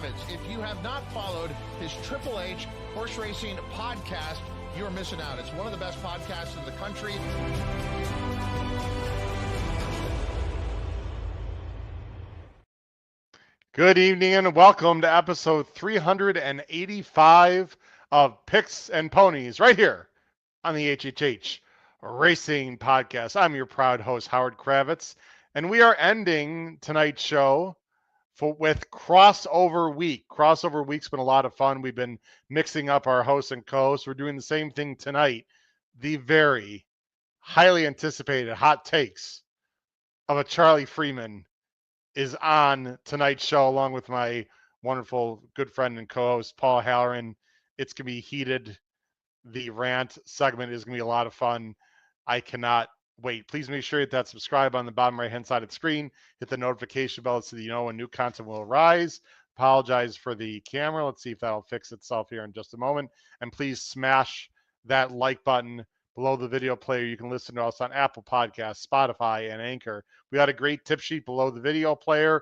Kravitz. If you have not followed his Triple H horse racing podcast, you're missing out. It's one of the best podcasts in the country. Good evening and welcome to episode 385 of Picks and Ponies right here on the HHH Racing Podcast. I'm your proud host, Howard Kravitz, and we are ending tonight's show with Crossover Week. Crossover Week's been a lot of fun. We've been mixing up our hosts and co-hosts. We're doing the same thing tonight. The very highly anticipated hot takes of a Charlie Freeman is on tonight's show along with my wonderful good friend and co-host, Paul Halloran. It's going to be heated. The rant segment is going to be a lot of fun. I cannot wait. Please make sure you hit that subscribe on the bottom right-hand side of the screen. Hit the notification bell so that you know when new content will arise. Apologize for the camera. Let's see if that'll fix itself here in just a moment. And please smash that like button below the video player. You can listen to us on Apple Podcasts, Spotify, and Anchor. We got a great tip sheet below the video player.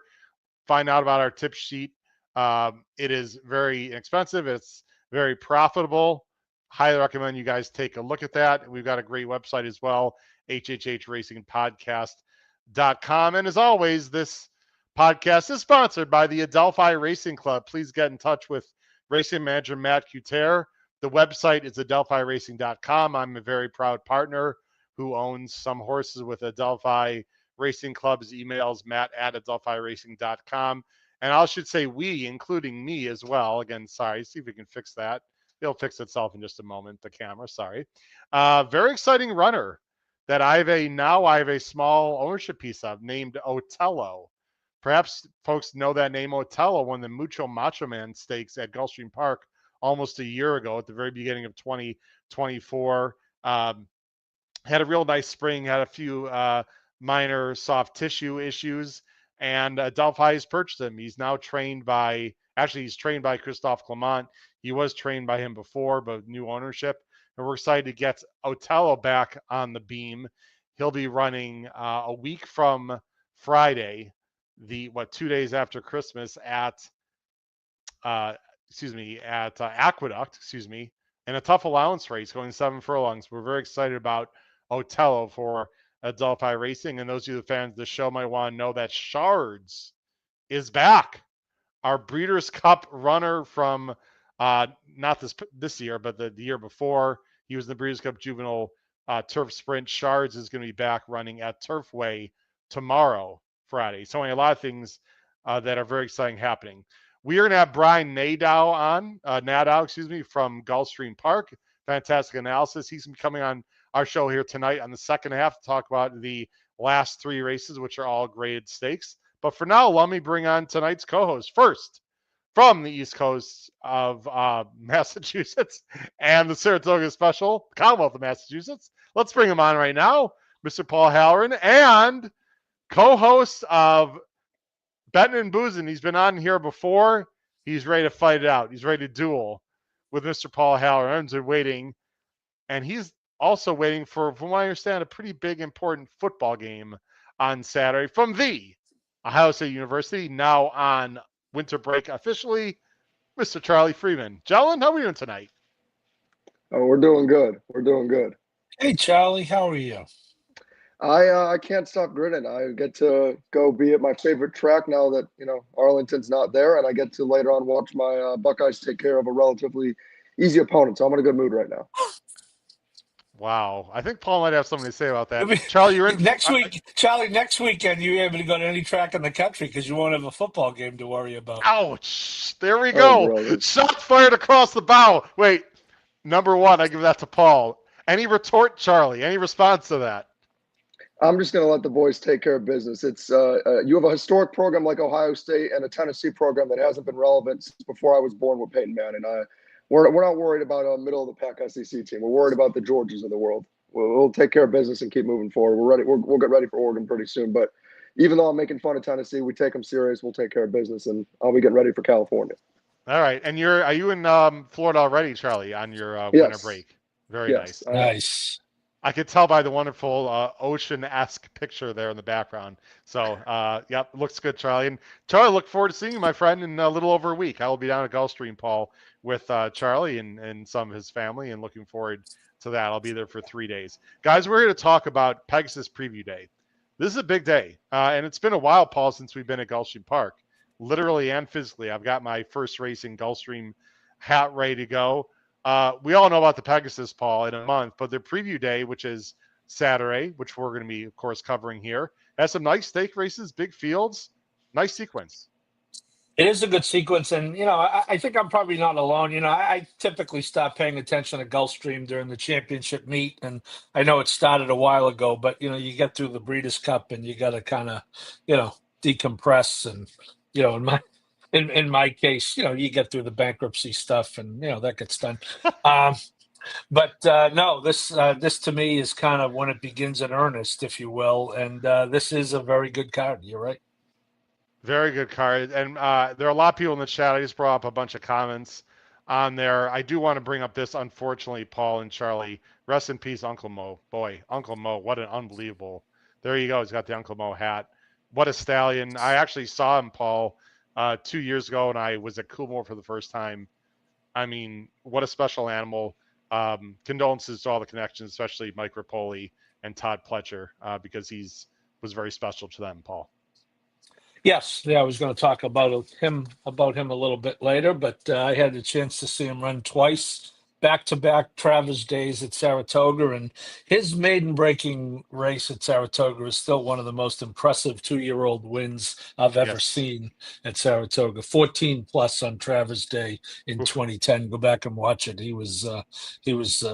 Find out about our tip sheet. It is very inexpensive. It's very profitable. Highly recommend you guys take a look at that. We've got a great website as well, hhhracingpodcast.com. And as always, this podcast is sponsored by the Adelphi Racing Club. Please get in touch with racing manager Matt Cuter. The website is adelphiracing.com. I'm a very proud partner who owns some horses with Adelphi Racing Club's emails, matt@adelphiracing.com. And I should say we, including me as well. Again, sorry, see if we can fix that. It'll fix itself in just a moment, the camera, sorry. Very exciting runner that I have a small ownership piece of named Otello. Perhaps folks know that name. Otello won the Mucho Macho Man Stakes at Gulfstream Park almost a year ago at the very beginning of 2024. Had a real nice spring, had a few minor soft tissue issues, and Adelphi has purchased him. He's now trained by Christophe Clement. He was trained by him before, but new ownership. And we're excited to get Otello back on the beam. He'll be running a week from Friday, 2 days after Christmas at Aqueduct, in a tough allowance race going 7 furlongs. We're very excited about Otello for Adelphi Racing. And those of you fans of the show might want to know that Shards is back. Our Breeders' Cup runner from not this year, but the year before. He was in the Breeders' Cup Juvenile Turf Sprint. Shards is going to be back running at Turfway tomorrow, Friday. So a lot of things that are very exciting happening. We are going to have Brian Nadeau on, from Gulfstream Park. Fantastic analysis. He's going to be coming on our show here tonight on the second half to talk about the last 3 races, which are all graded stakes. But for now, let me bring on tonight's co-host. First, from the East Coast of Massachusetts and the Saratoga Special, Commonwealth of Massachusetts. Let's bring him on right now, Mr. Paul Halloran, and co-host of Betting and Boozing. He's been on here before. He's ready to fight it out. He's ready to duel with Mr. Paul Halloran. They're waiting, and he's also waiting for, from what I understand, a pretty big, important football game on Saturday from the Ohio State University, now on winter break officially, Mr. Charlie Freeman. Gentlemen, how are we doing tonight? Oh, we're doing good. We're doing good. Hey, Charlie, how are you? I can't stop grinning. I get to go be at my favorite track now that, Arlington's not there, and I get to later on watch my Buckeyes take care of a relatively easy opponent. So I'm in a good mood right now. Wow. I think Paul might have something to say about that. Charlie, you're in next week. Charlie, next weekend you're able to go to any track in the country because you won't have a football game to worry about. Ouch. There we go. Shot fired across the bow. Wait, number 1, I give that to Paul. Any retort, Charlie? Any response to that? I'm just going to let the boys take care of business. It's you have a historic program like Ohio State and a Tennessee program that hasn't been relevant since before I was born with Peyton Manning. We're not worried about a middle-of-the-pack SEC team. We're worried about the Georgias of the world. We'll take care of business and keep moving forward. We're ready. We'll get ready for Oregon pretty soon. But even though I'm making fun of Tennessee, we take them serious. We'll take care of business, and I'll be getting ready for California. All right. And are you in Florida already, Charlie, on your winter break? Very nice. Nice. I could tell by the wonderful ocean-esque picture there in the background. So, yep, looks good, Charlie. And Charlie, look forward to seeing you, my friend, in a little over a week. I will be down at Gulfstream, Paul, with Charlie and some of his family, and looking forward to that. I'll be there for 3 days. Guys, we're here to talk about Pegasus Preview Day. This is a big day, and it's been a while, Paul, since we've been at Gulfstream Park, literally and physically. I've got my first racing Gulfstream hat ready to go. We all know about the Pegasus, Paul, in a month, but the preview day, which is Saturday, which we're going to be, of course, covering here, has some nice stake races, big fields, nice sequence. It is a good sequence, and I think I'm probably not alone. I typically stop paying attention to Gulfstream during the championship meet, and I know it started a while ago, but you get through the Breeders' Cup, and you got to kind of decompress, and in my case, you get through the bankruptcy stuff, and that gets done. But no, this to me is kind of when it begins in earnest, if you will, and this is a very good card. You're right. Very good card. And there are a lot of people in the chat. I just brought up a bunch of comments on there. I do want to bring up this, unfortunately, Paul and Charlie. Rest in peace, Uncle Mo. Boy, Uncle Mo, what an unbelievable. There you go. He's got the Uncle Mo hat. What a stallion. I actually saw him, Paul, 2 years ago, and I was at Coolmore for the first time. I mean, what a special animal. Condolences to all the connections, especially Mike Rapoli and Todd Pletcher, because was very special to them, Paul. Yes, I was going to talk about him a little bit later, but I had the chance to see him run twice, back-to-back Travers days at Saratoga, and his maiden-breaking race at Saratoga is still one of the most impressive 2-year-old wins I've ever seen at Saratoga. 14 plus on Travers Day in 2010. Go back and watch it. He was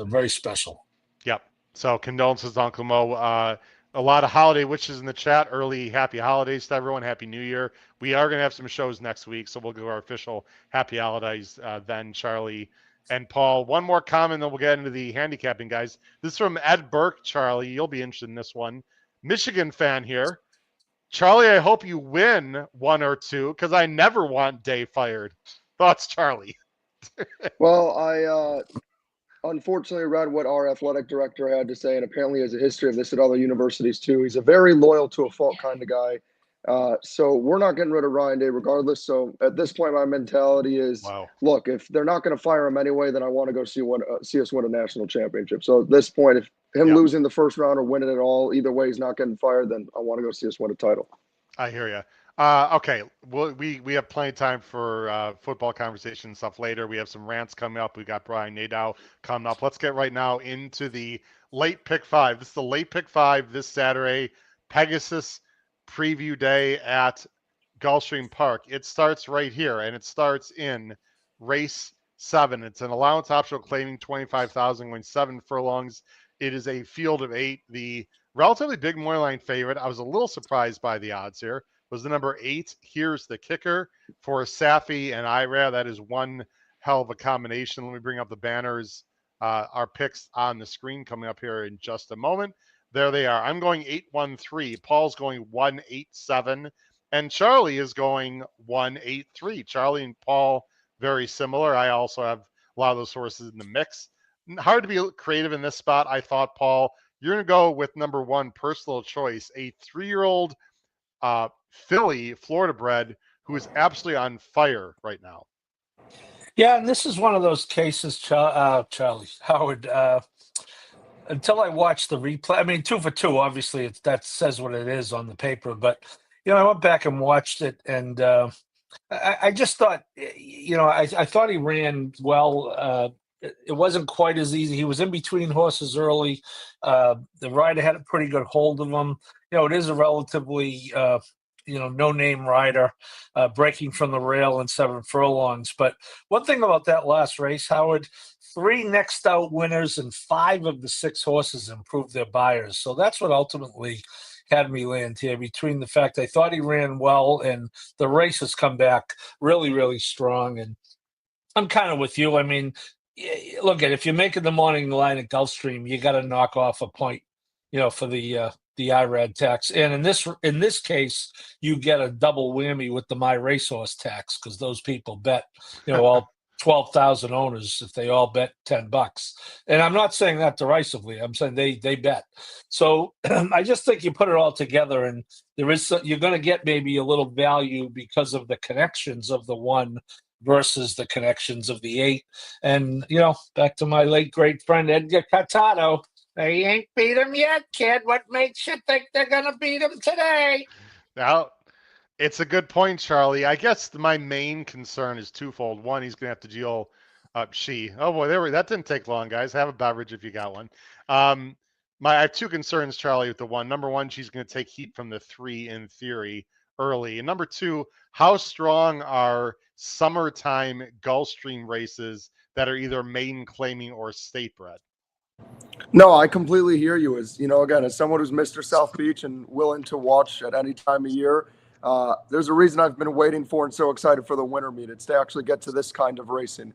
very special. Yep. So condolences, Uncle Mo. A lot of holiday wishes in the chat. Early happy holidays to everyone. Happy New Year. We are going to have some shows next week, so we'll do our official happy holidays then, Charlie and Paul. One more comment, then we'll get into the handicapping, guys. This is from Ed Burke, Charlie. You'll be interested in this one. Michigan fan here. Charlie, I hope you win 1 or 2, because I never want Day fired. Thoughts, Charlie? Well, I unfortunately read what our athletic director had to say, and apparently has a history of this at other universities too. He's a very loyal to a fault kind of guy. So we're not getting rid of Ryan Day regardless. So at this point, my mentality is, look, if they're not going to fire him anyway, then I want to go see us win a national championship. So at this point, if him losing the first round or winning it all, either way, he's not getting fired, then I want to go see us win a title. I hear you. Okay, well, we have plenty of time for football conversation and stuff later. We have some rants coming up. We got Brian Nadeau coming up. Let's get right now into the late pick 5. This is the late pick 5 this Saturday, Pegasus Preview Day at Gulfstream Park. It starts right here, and it starts in race 7. It's an allowance optional claiming 25,000, going 7 furlongs. It is a field of 8. The relatively big money line favorite. I was a little surprised by the odds here. Was the number 8. Here's the kicker for Safi and Ira. That is one hell of a combination. Let me bring up the banners, our picks on the screen coming up here in just a moment. There they are. I'm going 8-1-3. Paul's going 1-8-7. And Charlie is going 1-8-3. Charlie and Paul, very similar. I also have a lot of those horses in the mix. Hard to be creative in this spot. I thought, Paul, you're going to go with number 1, personal choice, a 3-year-old filly, Florida bred, who is absolutely on fire right now. Yeah, and this is one of those cases, Charlie Howard. Until I watched the replay, I mean, 2 for 2, obviously, that says what it is on the paper. But I went back and watched it, and I just thought, I thought he ran well. It wasn't quite as easy. He was in between horses early. The rider had a pretty good hold of him. It is a relatively no-name rider breaking from the rail in 7 furlongs. But one thing about that last race, Howard, 3 next out winners and 5 of the 6 horses improved their buyers. So that's what ultimately had me land here, between the fact I thought he ran well and the race has come back really, really strong. And I'm kind of with you. I mean, look, if you're making the morning line at Gulfstream, you got to knock off a point, for the IRAD tax. And in this case, you get a double whammy with the My Racehorse tax, because those people bet, 12,000 owners if they all bet $10. And I'm not saying that derisively. I'm saying they bet. So I just think you put it all together, and you're going to get maybe a little value because of the connections of the 1 versus the connections of the 8. And, back to my late great friend Edgar Catano, they ain't beat him yet, kid. What makes you think they're going to beat him today? Now, it's a good point, Charlie. I guess my main concern is twofold. One, he's going to have to deal. Oh boy, that didn't take long, guys. Have a beverage if you got one. I have 2 concerns, Charlie, with the 1. Number 1, she's going to take heat from the 3 in theory early, and number 2, how strong are summertime Gulfstream races that are either maiden claiming or state bred? No, I completely hear you. Again, as someone who's Mr. South Beach and willing to watch at any time of year, there's a reason I've been waiting for and so excited for the winter meet. It's to actually get to this kind of racing.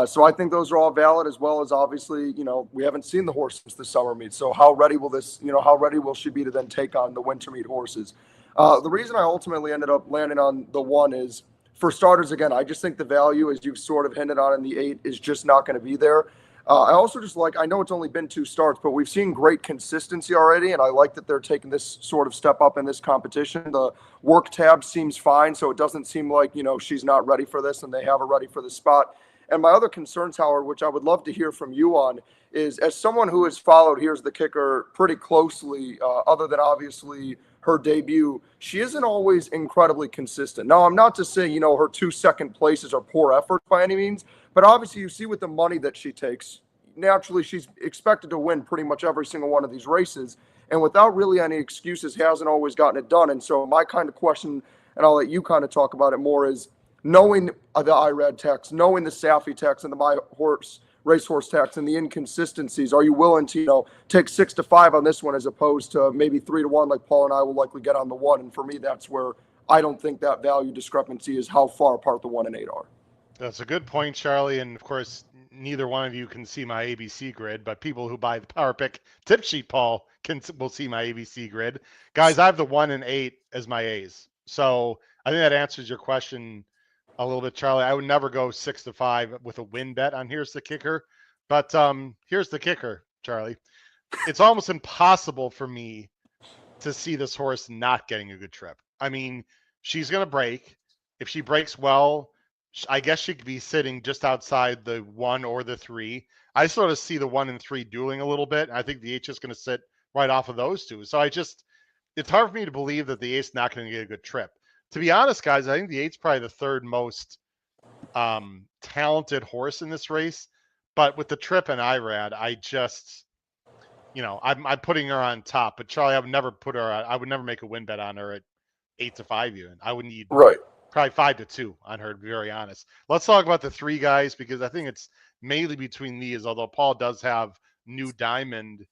So I think those are all valid, as well as obviously, we haven't seen the horse since the summer meet. So how ready will she be to then take on the winter meet horses? The reason I ultimately ended up landing on the 1 is, for starters, again, I just think the value, as you've sort of hinted on in the 8, is just not going to be there. I also just I know it's only been 2 starts, but we've seen great consistency already, and I like that they're taking this sort of step up in this competition. The work tab seems fine, so it doesn't seem like, she's not ready for this, and they have her ready for the spot. And my other concerns, Howard, which I would love to hear from you on, is as someone who has followed Here's the Kicker pretty closely, other than obviously her debut, she isn't always incredibly consistent. Now, I'm not to say, her 2 second places are poor effort by any means, but obviously you see with the money that she takes, naturally she's expected to win pretty much every single one of these races, and without really any excuses hasn't always gotten it done. And so my kind of question, and I'll let you kind of talk about it more, is knowing the IRAD tax, knowing the Safi tax and the racehorse tax and the inconsistencies, are you willing to take 6 to 5 on this one as opposed to maybe 3 to 1 like Paul and I will likely get on the 1? And for me, that's where I don't think that value discrepancy is how far apart the 1 and 8 are. That's a good point, Charlie. And of course, neither one of you can see my ABC grid, but people who buy the Power Pick tip sheet, Paul, will see my ABC grid. Guys, I have the 1 and 8 as my A's. So I think that answers your question a little bit, Charlie. I would never go 6 to 5 with a win bet on Here's the Kicker. But here's the kicker, Charlie. It's almost impossible for me to see this horse not getting a good trip. I mean, she's going to break. If she breaks well, I guess she could be sitting just outside the 1 or the 3. I sort of see the 1 and 3 dueling a little bit. I think the 8's just going to sit right off of those 2. So it's hard for me to believe that the 8's not going to get a good trip. To be honest, guys, I think the 8's probably the 3rd most talented horse in this race. But with the trip and IRAD, I just, I'm putting her on top. But Charlie, I would never put her on. I would never make a win bet on her at 8 to 5 even. I would need probably 5 to 2 on her, to be very honest. Let's talk about the 3 guys, because I think it's mainly between these, although Paul does have New Diamond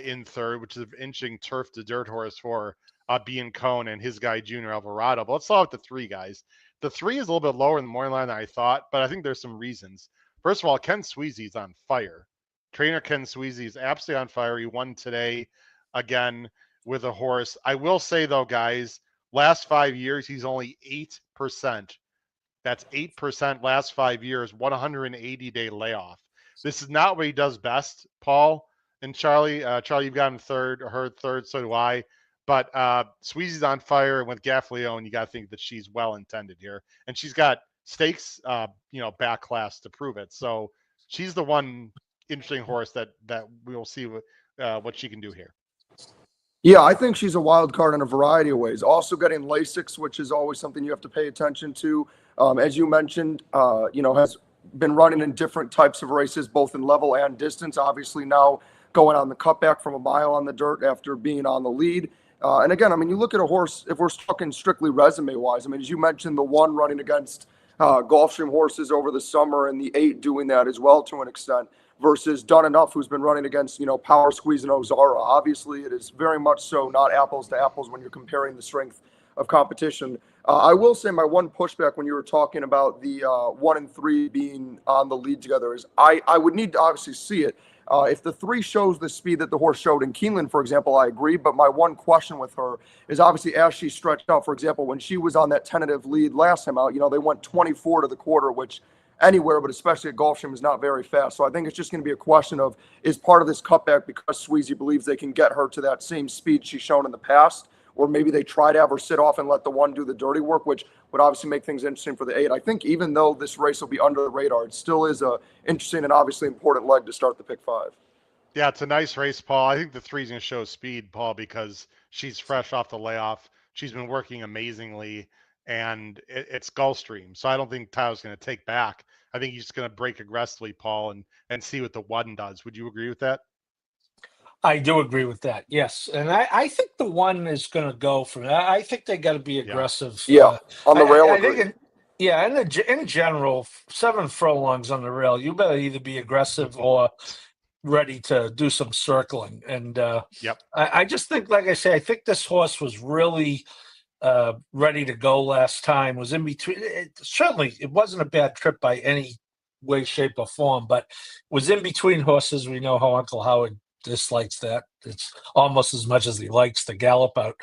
in 3rd, which is an inching turf to dirt horse for Bean Cone and his guy Junior Alvarado. But let's start with the 3 guys. The 3 is a little bit lower in the morning line than I thought, but I think there's some reasons. First of all, Ken Sweezy's on fire. Trainer Ken Sweezy is absolutely on fire. He won today again with a horse. I will say, though, guys, last 5 years, he's only 8%. That's 8% last 5 years, 180-day layoff. This is not what he does best, Paul and Charlie. Charlie, you've got him 3rd, or her 3rd, so do I. But Sweezy's on fire, and with Gaffleone, you got to think that she's well-intended here. And she's got stakes, back class to prove it. So she's the one interesting horse that we'll see what she can do here. Yeah, I think she's a wild card in a variety of ways. Also getting Lasix, which is always something you have to pay attention to. As you mentioned, has been running in different types of races, both in level and distance. Obviously now going on the cutback from a mile on the dirt after being on the lead. And again, I mean, you look at a horse, if we're talking strictly resume-wise, I mean, as you mentioned, the 1 running against Gulfstream horses over the summer, and the 8 doing that as well to an extent, versus Done Enough, who's been running against, Power Squeeze and Ozara. Obviously, it is very much so not apples to apples when you're comparing the strength of competition. I will say my one pushback when you were talking about the 1 and 3 being on the lead together is I would need to obviously see it. If the 3 shows the speed that the horse showed in Keeneland, for example, I agree. But my one question with her is obviously as she stretched out, for example, when she was on that tentative lead last time out, they went 24 to the quarter, which anywhere, but especially at Gulfstream, is not very fast. So I think it's just going to be a question of, is part of this cutback because Sweezy believes they can get her to that same speed she's shown in the past, or maybe they try to have her sit off and let the 1 do the dirty work, which would obviously make things interesting for the 8. I think even though this race will be under the radar, it still is a interesting and obviously important leg to start the pick 5. Yeah, it's a nice race, Paul. I think the 3's going to show speed, Paul, because she's fresh off the layoff. She's been working amazingly, and it's Gulfstream. So I don't think Tyler's going to take back. I think he's just going to break aggressively, Paul, and see what the 1 does. Would you agree with that? I do agree with that. Yes, and I think the 1 is going to go for that. I think they got to be aggressive. Yeah, on the rail. I think in general, 7 furlongs on the rail, you better either be aggressive or ready to do some circling. And I just think, like I say, I think this horse was really ready to go last time. Was in between. Certainly, it wasn't a bad trip by any way, shape, or form, but was in between horses. We know how Uncle Howard dislikes that. It's almost as much as he likes to gallop out.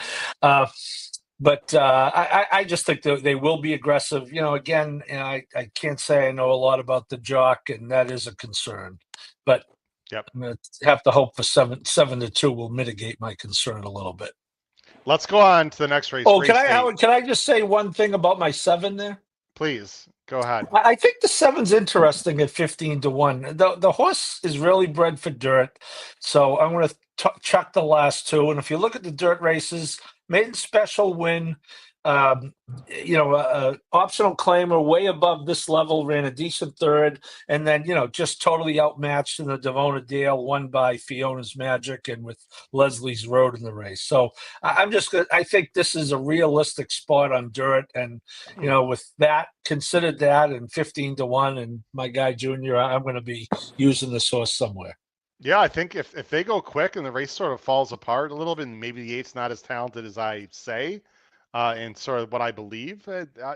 But I just think they will be aggressive. Again, I can't say I know a lot about the jock, and that is a concern. But I'm going to have to hope for 7-2 will mitigate my concern a little bit. Let's go on to the next race. Oh, Howard, can I just say one thing about my 7 there? Please, go ahead. I think the 7's interesting at 15-1. The horse is really bred for dirt, so I'm going to chuck the last 2. And if you look at the dirt races, maiden special win, optional claimer way above this level, ran a decent 3rd, and then just totally outmatched in the Devona Dale, won by Fiona's Magic and with Leslie's Road in the race. So I think this is a realistic spot on dirt, and with that, considered that, and 15-1, and my guy Junior, I'm going to be using this horse somewhere. Yeah, I think if they go quick and the race sort of falls apart a little bit, and maybe the 8's not as talented as I say, and sort of what I believe,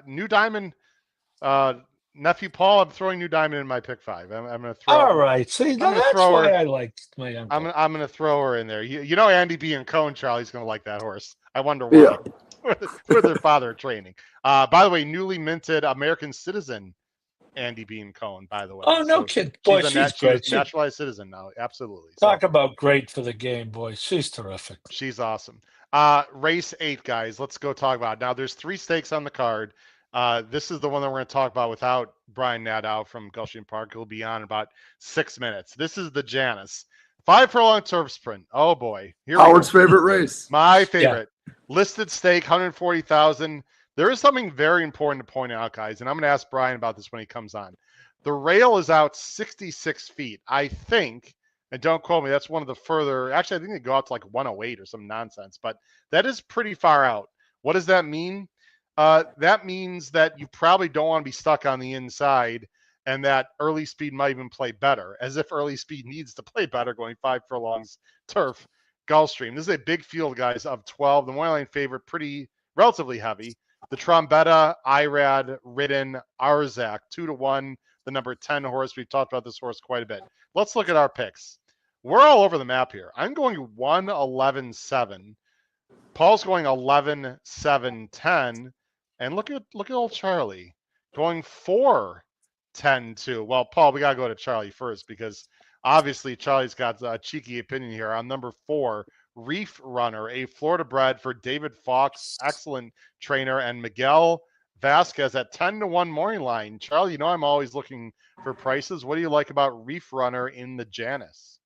New Diamond, nephew Paul, I'm throwing New Diamond in my pick 5. I'm going to throw. All right, see, that's why I like my uncle. I'm going to throw her in there. Andy B and Cone, Charlie's going to like that horse. I wonder why. Where their father training. By the way, newly minted American citizen Andy Bean Cohen, by the way. Oh, no kid. Boy, she's great. She's a naturalized citizen now. Absolutely. Talk about great for the game, boy. She's terrific. She's awesome. Race 8, guys. Let's go talk about it. Now, there's 3 stakes on the card. This is the one that we're going to talk about without Brian Nadeau from Gulfstream Park. He'll be on in about 6 minutes. This is the Janus. 5 furlong turf sprint. Oh, boy. Howard's favorite race. My favorite. Yeah. Listed stake, 140,000. There is something very important to point out, guys, and I'm going to ask Brian about this when he comes on. The rail is out 66 feet. I think, and don't quote me, that's one of the further, actually, I think they go out to like 108 or some nonsense, but that is pretty far out. What does that mean? That means that you probably don't want to be stuck on the inside, and that early speed might even play better, as if early speed needs to play better going 5 furlongs turf Gulfstream. This is a big field, guys, of 12. The money line favorite, relatively heavy. The Trombetta, Irad, Ridden, Arzak, 2-1, the number 10 horse. We've talked about this horse quite a bit. Let's look at our picks. We're all over the map here. I'm going 1, 11, 7. Paul's going 11, 7, 10. And look at old Charlie going 4, 10, 2. Well, Paul, we got to go to Charlie first because obviously Charlie's got a cheeky opinion here on number 4. Reef Runner, a Florida bred for David Fox, excellent trainer, and Miguel Vasquez at 10-1 morning line. Charlie, I'm always looking for prices. What do you like about Reef Runner in the Janus?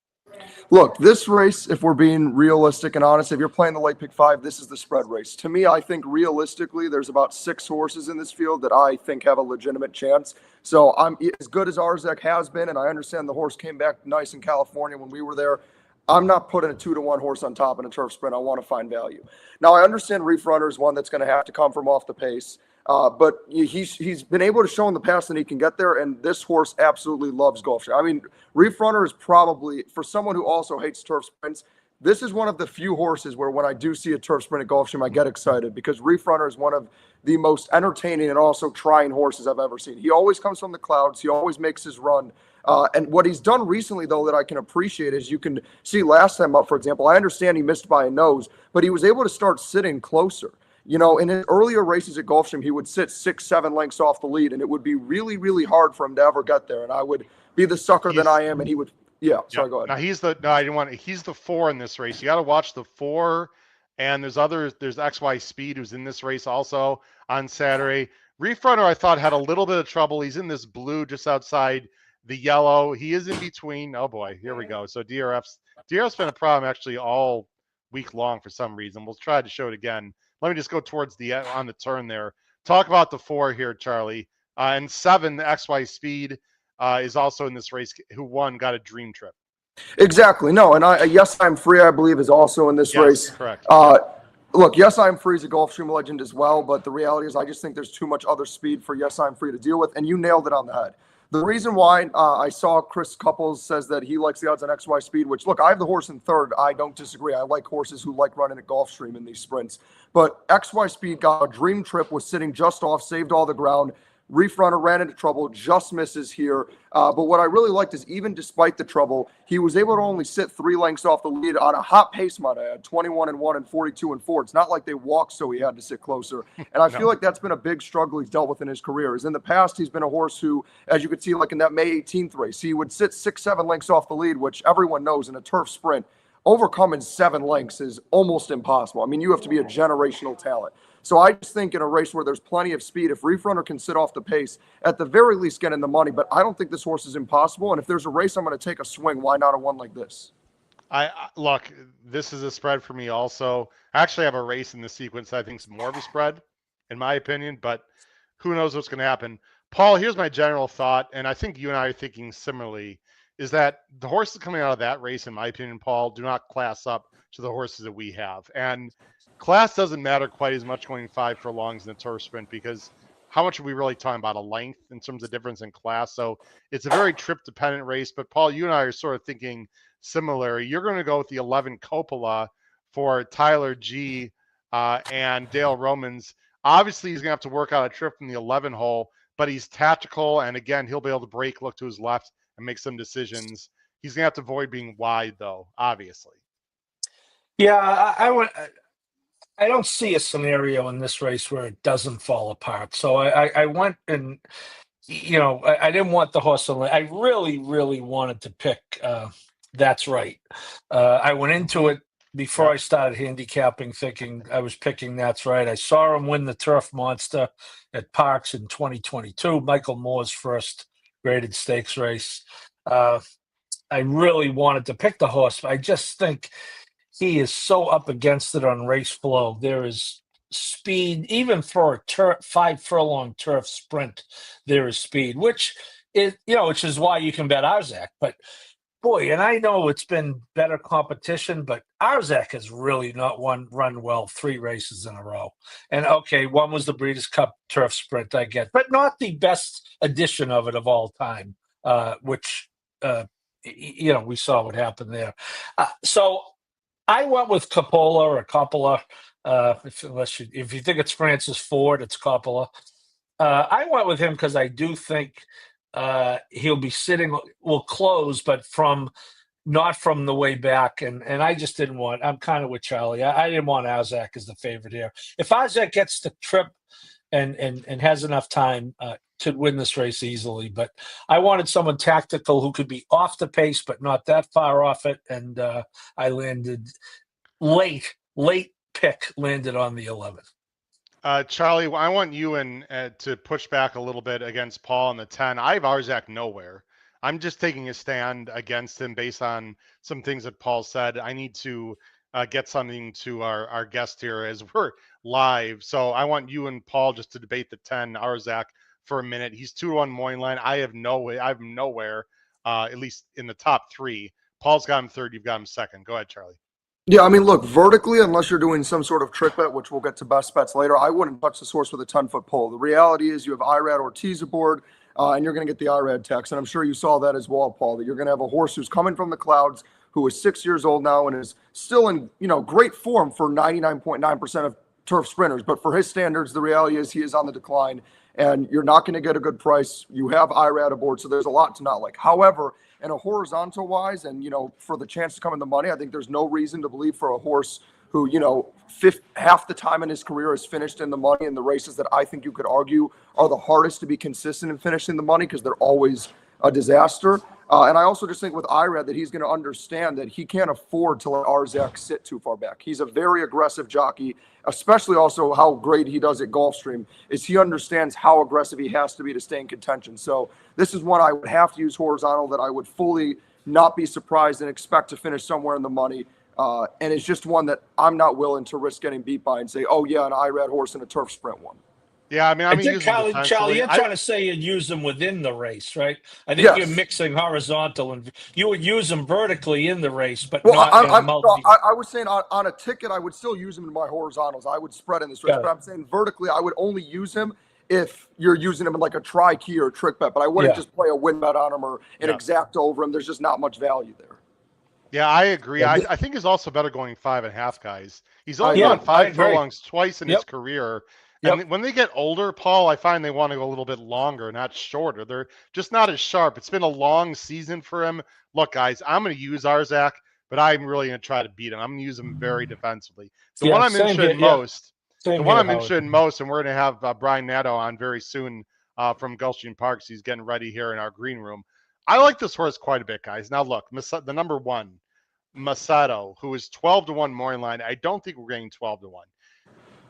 Look, this race, if we're being realistic and honest, if you're playing the late pick 5, this is the spread race. To me, I think realistically, there's about 6 horses in this field that I think have a legitimate chance. So I'm as good as Arzak has been, and I understand the horse came back nice in California when we were there. I'm not putting a 2-1 horse on top in a turf sprint. I want to find value. Now, I understand Reef Runner is one that's going to have to come from off the pace, but he's been able to show in the past that he can get there, and this horse absolutely loves Gulfstream. I mean, Reef Runner is probably, for someone who also hates turf sprints, this is one of the few horses where when I do see a turf sprint at Gulfstream, I get excited because Reef Runner is one of the most entertaining and also trying horses I've ever seen. He always comes from the clouds. He always makes his run. And what he's done recently, though, that I can appreciate is you can see last time up, for example, I understand he missed by a nose, but he was able to start sitting closer. You know, in his earlier races at Gulfstream, he would sit 6-7 lengths off the lead, and it would be really, really hard for him to ever get there. And I would be the sucker that I am, and he would. Yeah, sorry, go ahead. Now he's the 4 in this race. You got to watch the 4, and there's XY Speed who's in this race also on Saturday. Reef Runner I thought had a little bit of trouble. He's in this blue just outside the yellow. He is in between. Oh boy, here we go. So DRF's been a problem actually all week long for some reason. We'll try to show it again. Let me just go towards on the turn there. Talk about the 4 here, Charlie. And 7, the XY Speed is also in this race, who got a dream trip. Exactly. No, and Yes I'm Free, I believe, is also in this race. Correct. Look, Yes I'm Free is a Gulfstream legend as well, but the reality is I just think there's too much other speed for Yes I'm Free to deal with, and you nailed it on the head. The reason why I saw Chris Couples says that he likes the odds on XY Speed, which, look, I have the horse in third. I don't disagree. I like horses who like running at Gulfstream in these sprints. But XY Speed got a dream trip, was sitting just off, saved all the ground. Reef Runner ran into trouble, just misses here. But what I really liked is even despite the trouble, he was able to only sit 3 lengths off the lead on a hot pace, might I add, 21-1 and 42-4. It's not like they walked, so he had to sit closer. And I feel like that's been a big struggle he's dealt with in his career. Is in the past, he's been a horse who, as you could see, like in that May 18th race, he would sit 6-7 lengths off the lead, which everyone knows in a turf sprint, overcoming 7 lengths is almost impossible. I mean, you have to be a generational talent. So I just think in a race where there's plenty of speed, if Reef Runner can sit off the pace, at the very least get in the money. But I don't think this horse is impossible. And if there's a race I'm going to take a swing, why not a one like this? Look, this is a spread for me also. I actually have a race in the sequence that I think is more of a spread, in my opinion, but who knows what's going to happen. Paul, here's my general thought, and I think you and I are thinking similarly, is that the horses coming out of that race, in my opinion, Paul, do not class up to the horses that we have. And class doesn't matter quite as much going 5 furlongs in the turf sprint, because how much are we really talking about a length in terms of difference in class? So it's a very trip dependent race. But Paul, you and I are sort of thinking similar. You're going to go with the 11 Coppola for Tyler G and Dale Romans. Obviously, he's going to have to work out a trip from the 11 hole, but he's tactical. And again, he'll be able to break, look to his left, and make some decisions. He's going to have to avoid being wide, though, obviously. Yeah, I don't see a scenario in this race where it doesn't fall apart. So I went and, I didn't want the horse on. I really, really wanted to pick That's Right. I went into it before I started handicapping thinking I was picking That's Right. I saw him win the Turf Monster at Parks in 2022, Michael Moore's first graded stakes race. I really wanted to pick the horse, but I just think he is so up against it on race flow. There is speed, even for a 5 furlong turf sprint. There is speed, which is why you can bet Arzak. But boy, and I know it's been better competition, but Arzak has really not run well 3 races in a row. And okay, one was the Breeders' Cup turf sprint, I get, but not the best edition of it of all time, which we saw what happened there. So I went with Coppola. If you think it's Francis Ford, it's Coppola. I went with him because I do think he'll be will close, but not from the way back. And I just didn't want. I'm kind of with Charlie. I didn't want Arzak as the favorite here. If Arzak gets the trip and has enough time to win this race easily, but I wanted someone tactical who could be off the pace but not that far off it, and I landed late pick landed on the 11. Charlie, I want you to push back a little bit against Paul on the 10. I have Arzak nowhere. I'm just taking a stand against him based on some things that Paul said. I need to get something to our guest here as we're live. So I want you and Paul just to debate the 10 Arzak for a minute. He's 2-1 morning line. I have nowhere, at least in the top 3. Paul's got him third. You've got him second. Go ahead, Charlie. Yeah, I mean, look, vertically, unless you're doing some sort of trick bet, which we'll get to best bets later, I wouldn't touch this horse with a 10-foot pole. The reality is you have Irad Ortiz aboard, and you're going to get the Irad text. And I'm sure you saw that as well, Paul, that you're going to have a horse who's coming from the clouds, who is 6 years old now and is still in, great form for 99.9% of turf sprinters. But for his standards, the reality is he is on the decline, and you're not going to get a good price. You have Irad aboard, so there's a lot to not like. However, in a horizontal wise and, for the chance to come in the money, I think there's no reason to believe for a horse who, half the time in his career has finished in the money in the races that I think you could argue are the hardest to be consistent in finishing the money because they're always a disaster. And I also just think with Irad that he's going to understand that he can't afford to let Arzak sit too far back. He's a very aggressive jockey, especially also how great he does at Gulfstream is he understands how aggressive he has to be to stay in contention. So this is one I would have to use horizontal that I would fully not be surprised and expect to finish somewhere in the money. And it's just one that I'm not willing to risk getting beat by and say, oh, yeah, an IRAD horse in a turf sprint one. Yeah, I think, using Charlie, you're trying to say you'd use them within the race, right? I think Yes. you're mixing horizontal, and you would use them vertically in the race, but Well, not in multi. I was saying on a ticket, I would still use him in my horizontals. I would spread in this race, but I'm saying vertically, I would only use him if you're using him in like a tri-key or a trick bet, but I wouldn't just play a win bet on him or an exact over him. There's just not much value there. Yeah, I agree. I think he's also better going 5.5, guys. He's only gone 5 furlongs twice in his career. And when they get older, Paul, I find they want to go a little bit longer, not shorter. They're just not as sharp. It's been a long season for him. Look, guys, I'm going to use Arzak, but I'm really going to try to beat him. I'm going to use him very defensively. The one I'm interested in most, and we're going to have Brian Nadeau on very soon from Gulfstream Parks. He's getting ready here in our green room. I like this horse quite a bit, guys. Now, look, the number 1, Masato, who is 12-1 morning line. I don't think we're getting 12-1.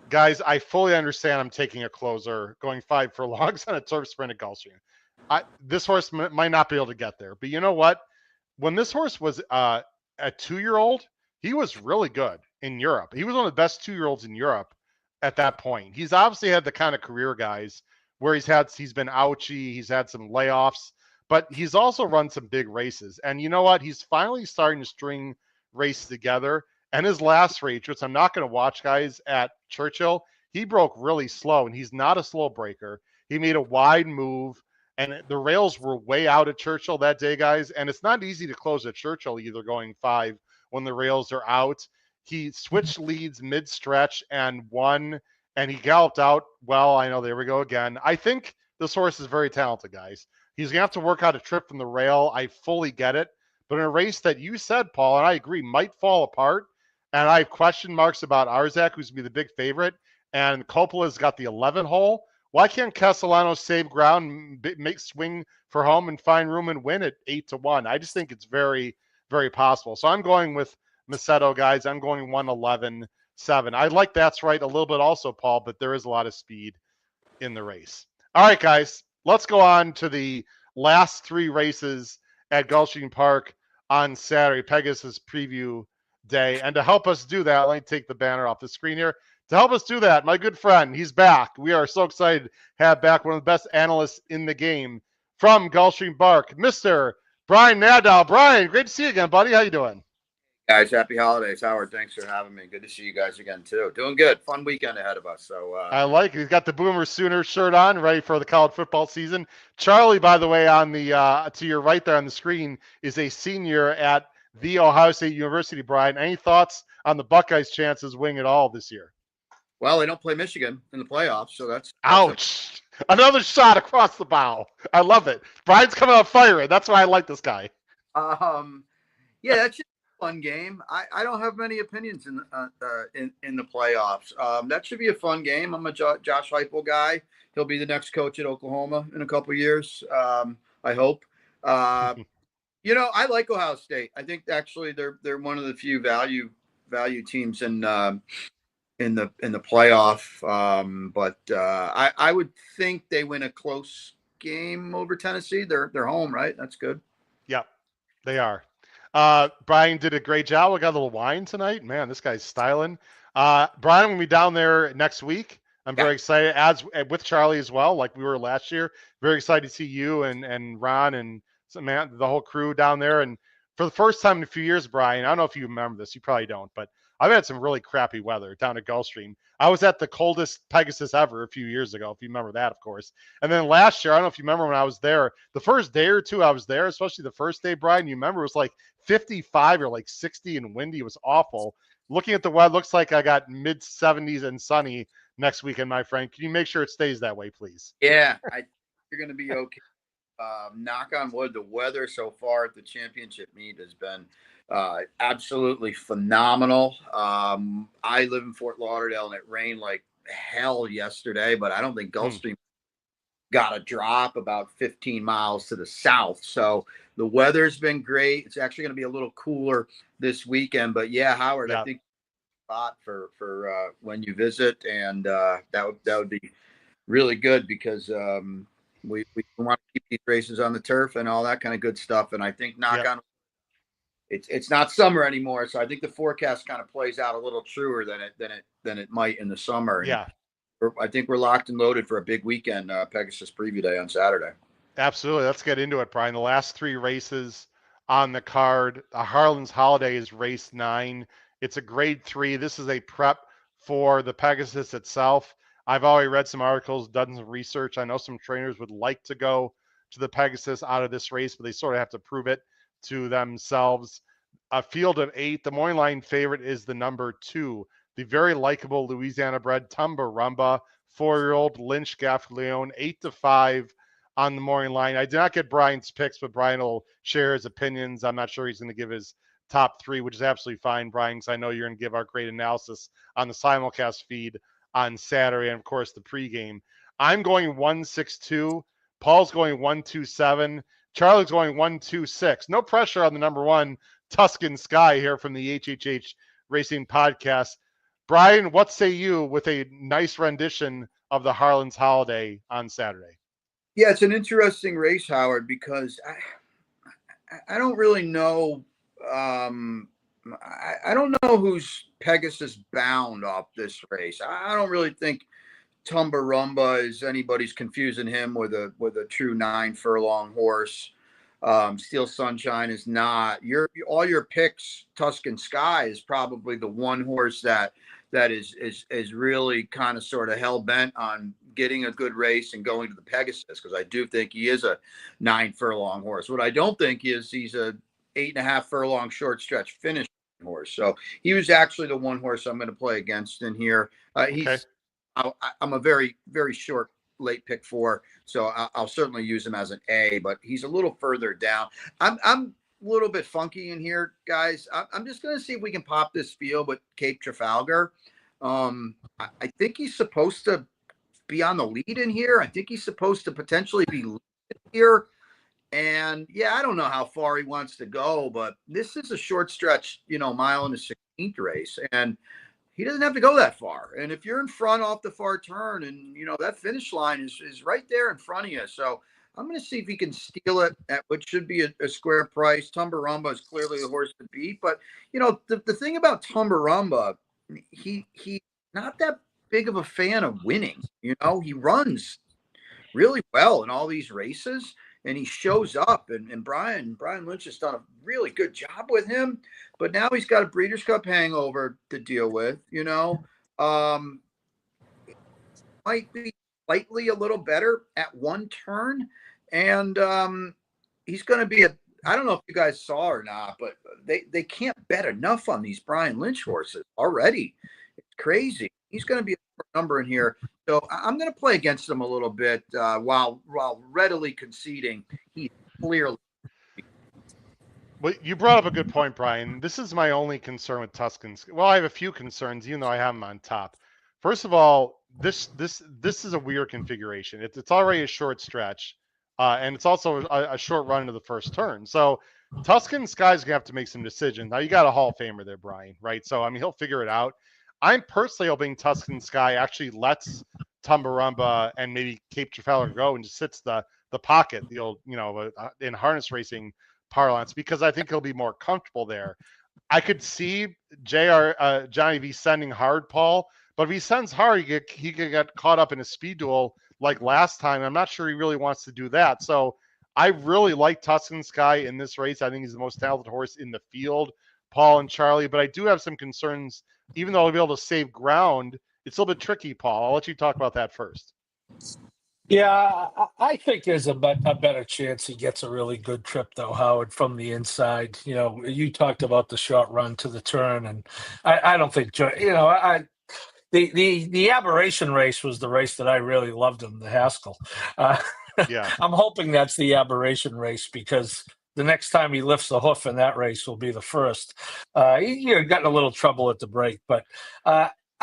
Guys, I fully understand I'm taking a closer, going 5 furlongs on a turf sprint at Gulfstream. This horse might not be able to get there. But you know what? When this horse was a 2-year-old, he was really good in Europe. He was one of the best 2-year-olds in Europe at that point. He's obviously had the kind of career, guys, where he's been ouchy, he's had some layoffs, but he's also run some big races. And you know what? He's finally starting to string races together. And his last race, which I'm not going to watch, guys, at Churchill, he broke really slow, and he's not a slow breaker. He made a wide move, and the rails were way out at Churchill that day, guys. And it's not easy to close at Churchill either going 5 when the rails are out. He switched leads mid-stretch and won, and he galloped out. Well, I know, there we go again. I think this horse is very talented, guys. He's going to have to work out a trip from the rail. I fully get it. But in a race that you said, Paul, and I agree, might fall apart, and I have question marks about Arzak, who's going to be the big favorite, and Coppola's got the 11 hole. Why can't Castellano save ground, make swing for home, and find room and win at 8-1? I just think it's very, very possible. So I'm going with Macedo, guys. I'm going 1-11-7. I like that's right a little bit also, Paul, but there is a lot of speed in the race. All right, guys, let's go on to the last 3 races at Gulfstream Park on Saturday, Pegasus Preview Day. And to help us do that, let me take the banner off the screen here. To help us do that, my good friend, he's back. We are so excited to have back one of the best analysts in the game from Gulfstream Park, Mr. Brian Nadeau. Brian, great to see you again, buddy. How you doing? Guys, happy holidays. Howard, thanks for having me. Good to see you guys again, too. Doing good. Fun weekend ahead of us. So I like it. He's got the Boomer Sooner shirt on, ready for the college football season. Charlie, by the way, on the to your right there on the screen, is a senior at The Ohio State University. Brian, any thoughts on the Buckeyes' chances winning it all this year? Well, they don't play Michigan in the playoffs, so that's ouch. Another shot across the bow. I love it. Brian's coming out firing. That's why I like this guy. Yeah, that's just a fun game. I don't have many opinions in the playoffs. That should be a fun game. I'm a Josh Heupel guy. He'll be the next coach at Oklahoma in a couple of years. I hope. You know, I like Ohio State. I think actually they're one of the few value teams in the playoff. But I would think they win a close game over Tennessee. They're home, right? That's good. Yep, they are. Brian did a great job. We got a little wine tonight. Man, this guy's styling. Brian will be down there next week. I'm very excited, as with Charlie as well, like we were last year. Very excited to see you and Ron and the whole crew down there. And for the first time in a few years, Brian, I don't know if you remember this. You probably don't, but I've had some really crappy weather down at Gulfstream. I was at the coldest Pegasus ever a few years ago, if you remember that, of course. And then last year, I don't know if you remember when I was there, the first day or two I was there, especially the first day, Brian, you remember it was like 55 or like 60 and windy. It was awful. Looking at the weather, looks like I got mid-70s and sunny next weekend, my friend. Can you make sure it stays that way, please? Yeah, you're going to be okay. knock on wood, the weather so far at the championship meet has been absolutely phenomenal. I live in Fort Lauderdale, and it rained like hell yesterday, but I don't think Gulfstream got a drop about 15 miles to the south. So the weather's been great. It's actually going to be a little cooler this weekend. But yeah, Howard, I think spot for when you visit, and that would be really good because we want to keep these races on the turf and all that kind of good stuff. And I think on it's not summer anymore, so I think the forecast kind of plays out a little truer than it might in the summer. Yeah. And I think we're locked and loaded for a big weekend, Pegasus Preview Day on Saturday. Absolutely. Let's get into it, Brian. The last 3 races on the card. Harlan's Holiday is race 9. It's a grade 3. This is a prep for the Pegasus itself. I've already read some articles, done some research. I know some trainers would like to go to the Pegasus out of this race, but they sort of have to prove it to themselves. A field of 8. The morning line favorite is the number 2, the very likable Louisiana-bred Tumbarumba, 4-year-old Lynch Gaffleone, 8-5 on the morning line. I did not get Brian's picks, but Brian will share his opinions. I'm not sure he's going to give his top 3, which is absolutely fine, Brian, because I know you're going to give our great analysis on the simulcast feed on Saturday, and of course the pregame. I'm going 162. Paul's going 127. Charlie's going 126. No pressure on the number 1 Tuscan Sky here from the HHH Racing Podcast. Brian, what say you with a nice rendition of the Harlan's Holiday on Saturday? Yeah, it's an interesting race, Howard, because I don't really know. I don't know who's Pegasus bound off this race. I don't really think Tumbarumba is anybody's confusing him with a true 9 furlong horse. Steel Sunshine is not. All your picks. Tuscan Sky is probably the one horse that is really kind of sort of hell bent on getting a good race and going to the Pegasus, because I do think he is a 9 furlong horse. What I don't think is he's a 8.5 furlong short stretch finish horse. So he was actually the one horse I'm going to play against in here. I'm a very, very short late pick 4, so I'll certainly use him as an A, but he's a little further down. I'm a little bit funky in here, guys. I'm just going to see if we can pop this field with Cape Trafalgar. I think he's supposed to be on the lead in here. I think he's supposed to potentially be leading here. And yeah, I don't know how far he wants to go, but this is a short stretch, mile and a 16th race, and he doesn't have to go that far. And if you're in front off the far turn, and that finish line is right there in front of you, so I'm going to see if he can steal it at what should be a square price. Tumbarumba is clearly the horse to beat, but the thing about Tumbarumba, he's not that big of a fan of winning. He runs really well in all these races, and he shows up, and Brian Lynch has done a really good job with him, but now he's got a Breeders' Cup hangover to deal with. Might be slightly a little better at one turn, and he's going to be I don't know if you guys saw or not, but they can't bet enough on these Brian Lynch horses already. It's crazy. He's going to be a number in here. So I'm going to play against him a little bit while readily conceding he's clearly. Well, you brought up a good point, Brian. This is my only concern with Tuscans. Well, I have a few concerns, even though I have them on top. First of all, this is a weird configuration. It's already a short stretch, and it's also a short run into the first turn. So Tuscan Sky's gonna have to make some decisions. Now you got a Hall of Famer there, Brian, right? So he'll figure it out. I'm personally hoping Tuscan Sky actually lets Tumbarumba and maybe Cape Trafalgar go and just sits the pocket, the old, in harness racing parlance, because I think he'll be more comfortable there. I could see Johnny V sending hard, Paul, but if he sends hard, he could get caught up in a speed duel like last time. I'm not sure he really wants to do that. So I really like Tuscan Sky in this race. I think he's the most talented horse in the field, Paul and Charlie, but I do have some concerns. Even though he'll be able to save ground, it's a little bit tricky, Paul. I'll let you talk about that first. Yeah, I think there's a better chance he gets a really good trip, though, Howard, from the inside. You talked about the short run to the turn, and I don't think, the aberration race was the race that I really loved him, the Haskell. Yeah. I'm hoping that's the aberration race, because the next time he lifts the hoof in that race will be the first. He got in a little trouble at the break, but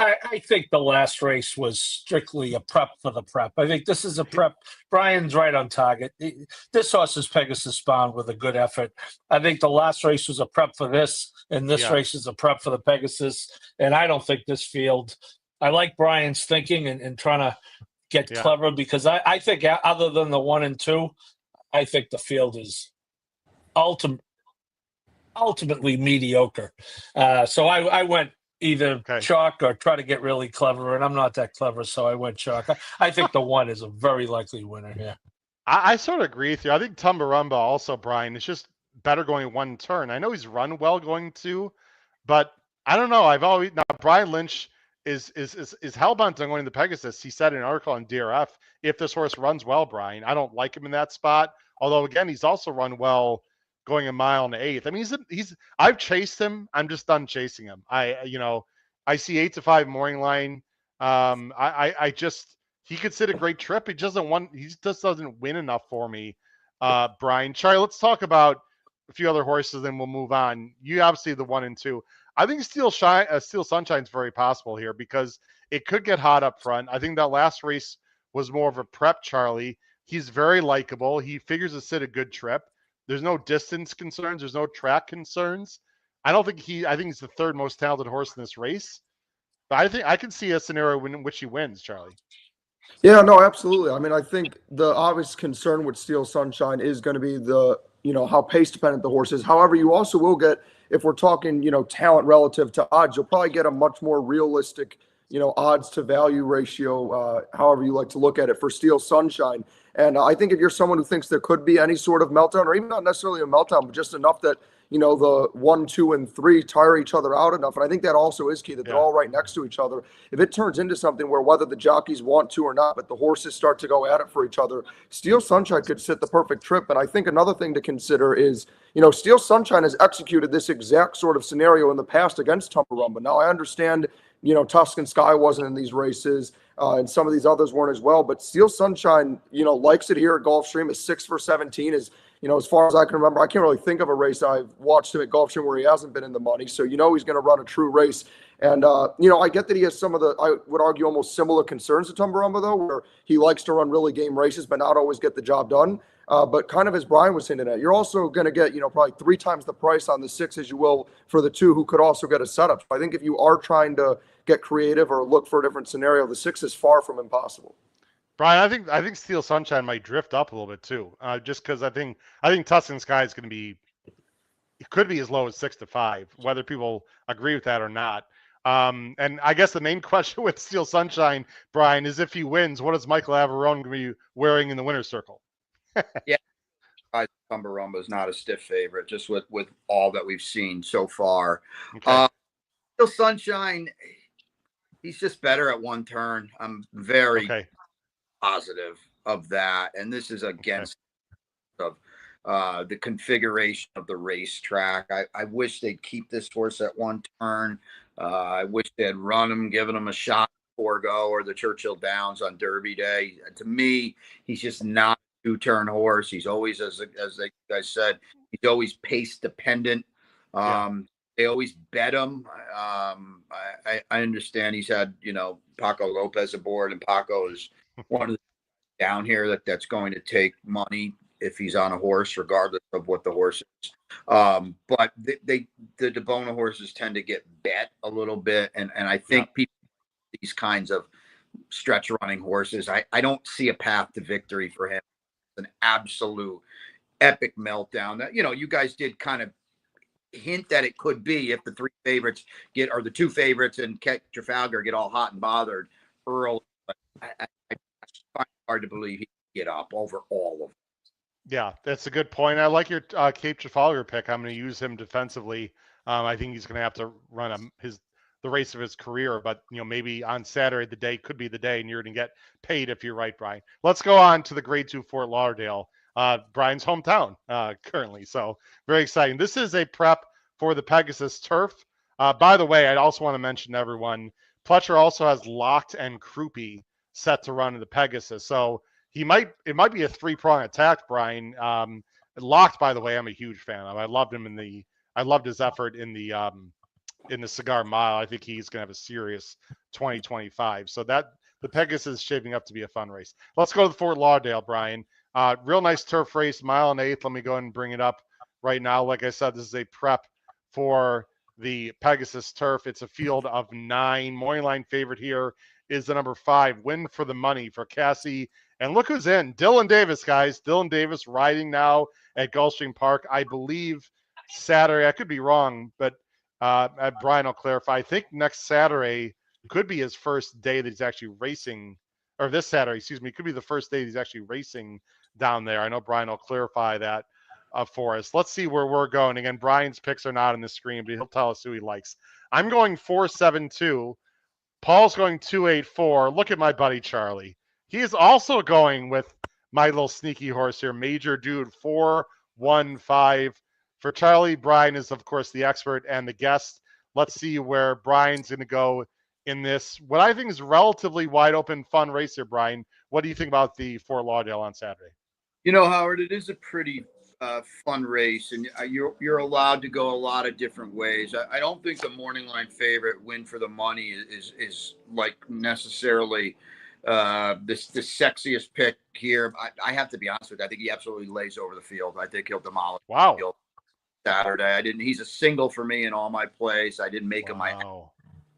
I think the last race was strictly a prep for the prep. I think this is a prep. Brian's right on target. This horse is Pegasus bound with a good effort. I think the last race was a prep for this, and this Yeah. race is a prep for the Pegasus. And I don't think this field, I like Brian's thinking and trying to get Yeah. clever, because I think other than the 1 and 2, I think the field is ultimately mediocre. So I went either Okay. chalk or try to get really clever, and I'm not that clever, so I went chalk. I think the 1 is a very likely winner here. I sort of agree with you. I think Tumbarumba also, Brian, is just better going 1 turn. I know he's run well going 2, but I don't know. I've always now Brian Lynch is hellbent on going to Pegasus. He said in an article on DRF, if this horse runs well, Brian, I don't like him in that spot. Although again, he's also run well going a mile and 1/8. I mean, he's I've chased him. I'm just done chasing him. I see 8 to 5 morning line. I just he could sit a great trip. He just doesn't win enough for me. Brian, Charlie, let's talk about a few other horses, then we'll move on. You obviously the 1 and 2. I think Steel Sunshine is very possible here because it could get hot up front. I think that last race was more of a prep, Charlie. He's very likable. He figures to sit a good trip. There's no distance concerns. There's no track concerns. I think he's the 3rd most talented horse in this race. But I think I can see a scenario in which he wins, Charlie. Yeah, no, absolutely. I mean, I think the obvious concern with Steel Sunshine is going to be how pace dependent the horse is. However, you also will get, if we're talking, talent relative to odds, you'll probably get a much more realistic, odds to value ratio, however you like to look at it, for Steel Sunshine. And I think if you're someone who thinks there could be any sort of meltdown, or even not necessarily a meltdown, but just enough that, the 1, 2, and 3 tire each other out enough. And I think that also is key, that they're all right next to each other. If it turns into something where whether the jockeys want to or not, but the horses start to go at it for each other, Steel Sunshine could sit the perfect trip. And I think another thing to consider is, Steel Sunshine has executed this exact sort of scenario in the past against Tumbarumba. Now, I understand, Tuscan Sky wasn't in these races, and some of these others weren't as well. But Steel Sunshine, likes it here at Gulfstream. Is 6 for 17. Is, as far as I can remember, I can't really think of a race I've watched him at Gulfstream where he hasn't been in the money. So he's going to run a true race. And I get that he has some of the, I would argue, almost similar concerns to Tumbarumba, though, where he likes to run really game races but not always get the job done. But kind of as Brian was hinting at, you're also going to get, probably 3 times the price on the 6 as you will for the 2 who could also get a setup. So I think if you are trying to get creative or look for a different scenario, the 6 is far from impossible. Brian, I think Steel Sunshine might drift up a little bit too, just because I think Tuscan Sky is going to be, it could be as low as 6 to 5, whether people agree with that or not. And I guess the main question with Steel Sunshine, Brian, is if he wins, what is Michael Averone going to be wearing in the winner's circle? Yeah, Tumbarumba is not a stiff favorite, just with all that we've seen so far. Okay. Steel Sunshine, he's just better at 1 turn. I'm very positive of that, and this is against of the configuration of the racetrack. I wish they'd keep this horse at 1 turn. I wish they had run him, given him a shot before go, or the Churchill Downs on Derby Day. To me, he's just not a 2-turn horse. He's always, as the guys said, he's always pace dependent. They always bet him. I understand he's had, Paco Lopez aboard, and Paco is one of the down here that's going to take money if he's on a horse, regardless of what the horse is. But the DeBona horses tend to get bet a little bit. And I think people, these kinds of stretch running horses, I don't see a path to victory for him. It's an absolute epic meltdown that, you guys did kind of hint that it could be if the 3 favorites or the 2 favorites and Trafalgar get all hot and bothered early. But I find it hard to believe he can get up over all of them. Yeah, that's a good point. I like your Cape Trafalgar pick. I'm going to use him defensively. I think he's going to have to run the race of his career, but maybe on Saturday the day could be the day, and you're going to get paid if you're right, Brian. Let's go on to the Grade 2 Fort Lauderdale, Brian's hometown currently. So very exciting. This is a prep for the Pegasus Turf. By the way, I'd also want to mention to everyone, Pletcher also has Locked and Crouppy set to run in the Pegasus. So It might be a 3-prong attack, Brian. Locked, by the way, I'm a huge fan of. I loved his effort in the Cigar Mile. I think he's going to have a serious 2025. So that the Pegasus is shaping up to be a fun race. Let's go to the Fort Lauderdale, Brian. Real nice turf race, 1 1/8. Let me go ahead and bring it up right now. Like I said, this is a prep for the Pegasus turf. It's a field of 9. Morning line favorite here is the number 5, Win for the Money for Cassie. And look who's in. Dylan Davis, guys. Dylan Davis riding now at Gulfstream Park. I believe Saturday. I could be wrong, but Brian will clarify. I think next Saturday could be his first day that he's actually racing, or this Saturday, excuse me, could be the first day he's actually racing down there. I know Brian will clarify that for us. Let's see where we're going. Again, Brian's picks are not on the screen, but he'll tell us who he likes. I'm going 4-7-2. Paul's going 2-8-4. Look at my buddy Charlie. He is also going with my little sneaky horse here, Major Dude, 4-1-5. For Charlie, Brian is, of course, the expert and the guest. Let's see where Brian's going to go in this, what I think is relatively wide open, fun race here, Brian. What do you think about the Fort Lauderdale on Saturday? You know, Howard, it is a pretty fun race, and you're allowed to go a lot of different ways. I don't think the morning line favorite, Win for the Money, is like necessarily the sexiest pick here. I have to be honest with you. I think he absolutely lays over the field. I think he'll demolish the field Saturday. He's a single for me in all my plays. I didn't make him my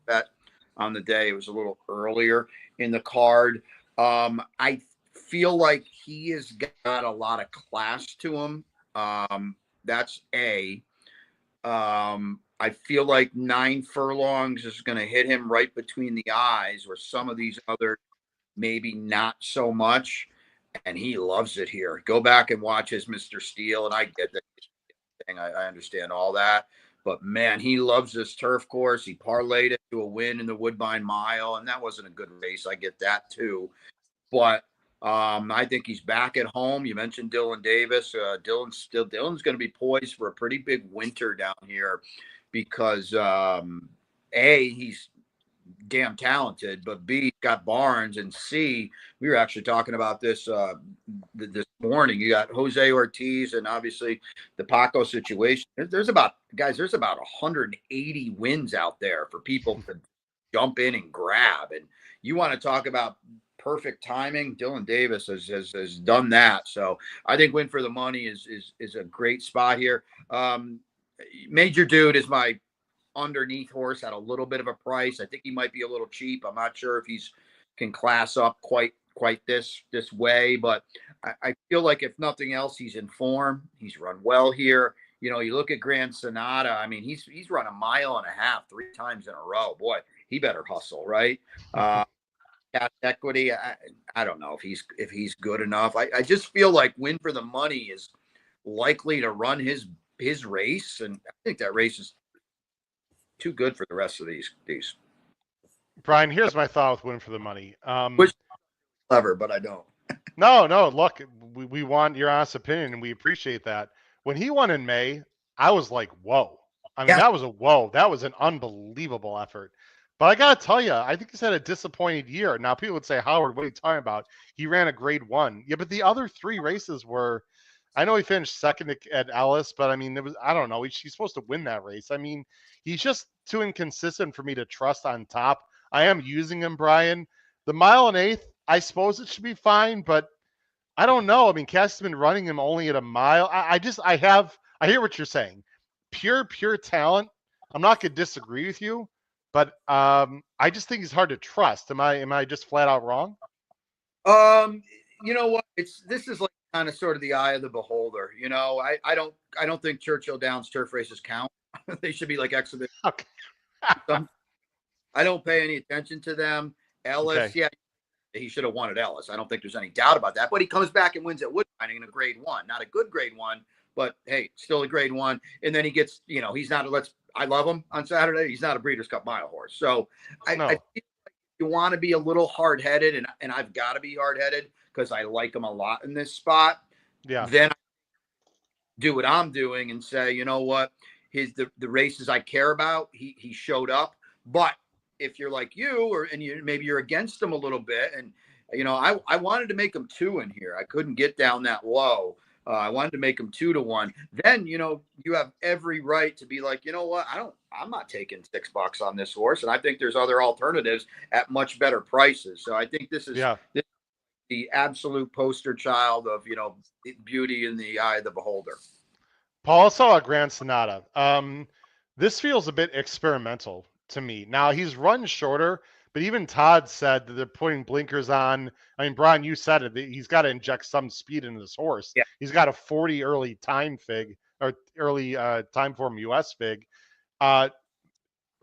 bet on the day. It was a little earlier in the card. I feel like he has got a lot of class to him. That's A. I feel like 9 furlongs is going to hit him right between the eyes, where some of these other maybe not so much. And he loves it here. Go back and watch his Mr. Steele, and I get that. I understand all that. But, man, he loves this turf course. He parlayed it to a win in the Woodbine Mile, and that wasn't a good race. I get that too. But I think he's back at home. You mentioned Dylan Davis. Dylan's going to be poised for a pretty big winter down here because, A, he's damn talented, but B, got Barnes, and C, we were actually talking about this this morning. You got Jose Ortiz and obviously the Paco situation. There's about 180 wins out there for people to jump in and grab. And you want to talk about perfect timing? Dylan Davis has done that. So I think Win for the Money is a great spot here. Major Dude is my underneath horse at a little bit of a price. I think he might be a little cheap. I'm not sure if he's can class up quite this way, but I feel like if nothing else, he's in form. He's run well here. You know, you look at Grand Sonata. I mean, he's run 1.5 miles 3 times in a row. Boy, he better hustle, right? Cash equity. I don't know if he's good enough. I just feel like Win for the Money is likely to run his race, and I think that race is too good for the rest of these. Brian, here's my thought with Win for the Money. Which clever, but I don't. No. Look, we want your honest opinion, and we appreciate that. When he won in May, I was like, whoa. I mean, that was a whoa. That was an unbelievable effort. But I got to tell you, I think he's had a disappointed year. Now, people would say, Howard, what are you talking about? He ran a grade 1. Yeah, but the other 3 races were, I know he finished second at Ellis, but I mean, I don't know. He's supposed to win that race. I mean, he's just too inconsistent for me to trust on top. I am using him, Brian. The 1 1/8, I suppose it should be fine, but I don't know. I mean, Cass has been running him only at 1 mile. I hear what you're saying. Pure talent. I'm not going to disagree with you, but I just think he's hard to trust. Am I just flat out wrong? You know what? This is like kind of sort of the eye of the beholder. You know, I don't think Churchill Downs turf races count. They should be like exhibition. Okay. I don't pay any attention to them. Ellis, yeah, he should have won at Ellis. I don't think there's any doubt about that. But he comes back and wins at Woodbine in a grade 1. Not a good grade 1, but hey, still a grade 1. And then he gets, you know, he's not I love him on Saturday. He's not a Breeders' Cup Mile horse. So I feel like you want to be a little hard-headed, and I've got to be hard-headed because I like him a lot in this spot. Yeah. Then I do what I'm doing and say, you know what? The races I care about, he showed up. But if you're like you, maybe you're against him a little bit, and I wanted to make them 2 in here. I couldn't get down that low. I wanted to make them 2-1. Then, you have every right to be like, you know what? I'm not taking $6 on this horse. And I think there's other alternatives at much better prices. So I think this is the absolute poster child of, beauty in the eye of the beholder. Paul, let's talk about Grand Sonata. This feels a bit experimental to me. Now, he's run shorter, but even Todd said that they're putting blinkers on. I mean, Brian, you said it. He's got to inject some speed into this horse. Yeah. He's got a 40 early time fig, or early time form US fig.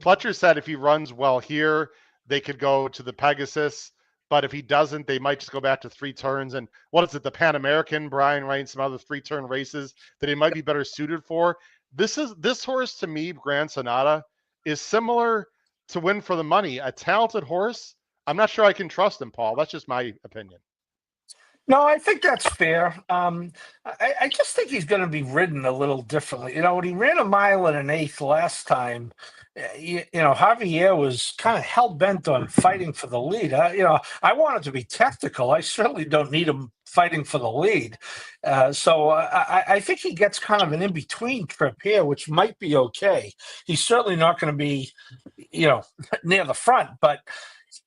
Fletcher said if he runs well here, they could go to the Pegasus. But if he doesn't, they might just go back to 3 turns. And what is it, the Pan American, Brian, right? And some other 3-turn races that he might be better suited for. This horse to me, Grand Sonata, is similar to Win for the Money. A talented horse. I'm not sure I can trust him, Paul. That's just my opinion. No, I think that's fair. I just think he's going to be ridden a little differently. When he ran 1 mile and 1/8 last time, Javier was kind of hell-bent on fighting for the lead. I wanted to be tactical. I certainly don't need him fighting for the lead. So I think he gets kind of an in-between trip here, which might be okay. He's certainly not going to be, near the front, but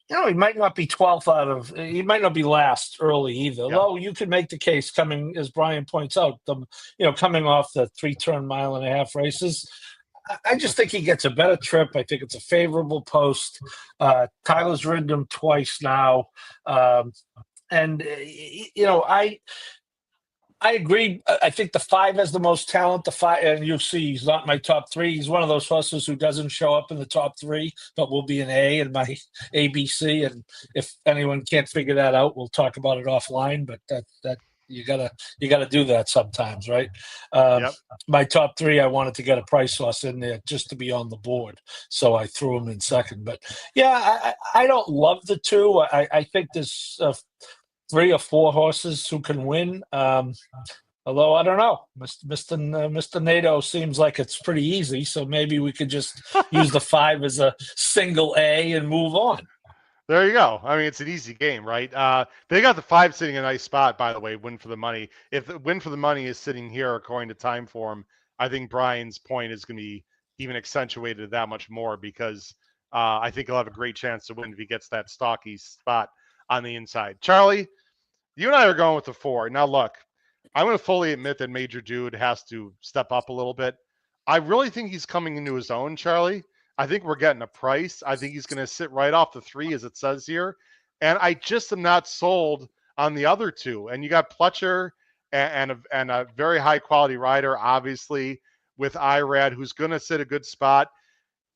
he might not be 12th he might not be last early either. Yeah. Although you could make the case coming, as Brian points out, coming off the 3-turn 1.5 mile races. I just think he gets a better trip. I think it's a favorable post. Tyler's ridden him twice now. I agree. I think the 5 has the most talent. The 5, and you'll see he's not my top 3. He's one of those horses who doesn't show up in the top 3, but will be an A in my ABC. And if anyone can't figure that out, we'll talk about it offline. But that you gotta do that sometimes, right? Yep. My top 3, I wanted to get a price horse in there just to be on the board, so I threw him in second. But yeah, I don't love the 2. I think there's 3 or 4 horses who can win. Although I don't know, Mr. Nadeau seems like it's pretty easy, so maybe we could just use the 5 as a single A and move on. There you go. I mean, it's an easy game, right? They got the 5 sitting in a nice spot, by the way, Win for the Money. If the Win for the Money is sitting here according to time form, I think Brian's point is going to be even accentuated that much more because I think he'll have a great chance to win if he gets that stocky spot on the inside. Charlie, you and I are going with the 4. Now, look, I'm going to fully admit that Major Dude has to step up a little bit. I really think he's coming into his own, Charlie. I think we're getting a price. I think he's going to sit right off the 3, as it says here. And I just am not sold on the other 2. And you got Pletcher and a very high-quality rider, obviously, with Irad, who's going to sit a good spot.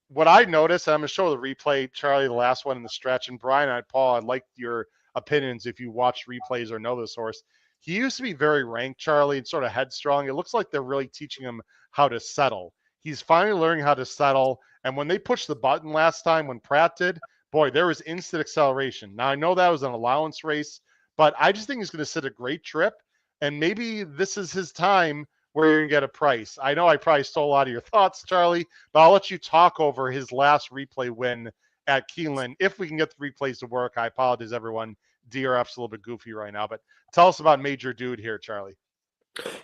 What I noticed, and I'm going to show the replay, Charlie, the last one in the stretch, and Brian and Paul, I'd like your opinions if you watch replays or know this horse. He used to be very ranked, Charlie, and sort of headstrong. It looks like they're really teaching him how to settle. He's finally learning how to settle. And when they pushed the button last time, when Pratt did, boy, there was instant acceleration. Now, I know that was an allowance race, but I just think he's going to sit a great trip. And maybe this is his time where you're going to get a price. I know I probably stole a lot of your thoughts, Charlie, but I'll let you talk over his last replay win at Keeneland. If we can get the replays to work, I apologize, everyone. DRF's a little bit goofy right now, but tell us about Major Dude here, Charlie.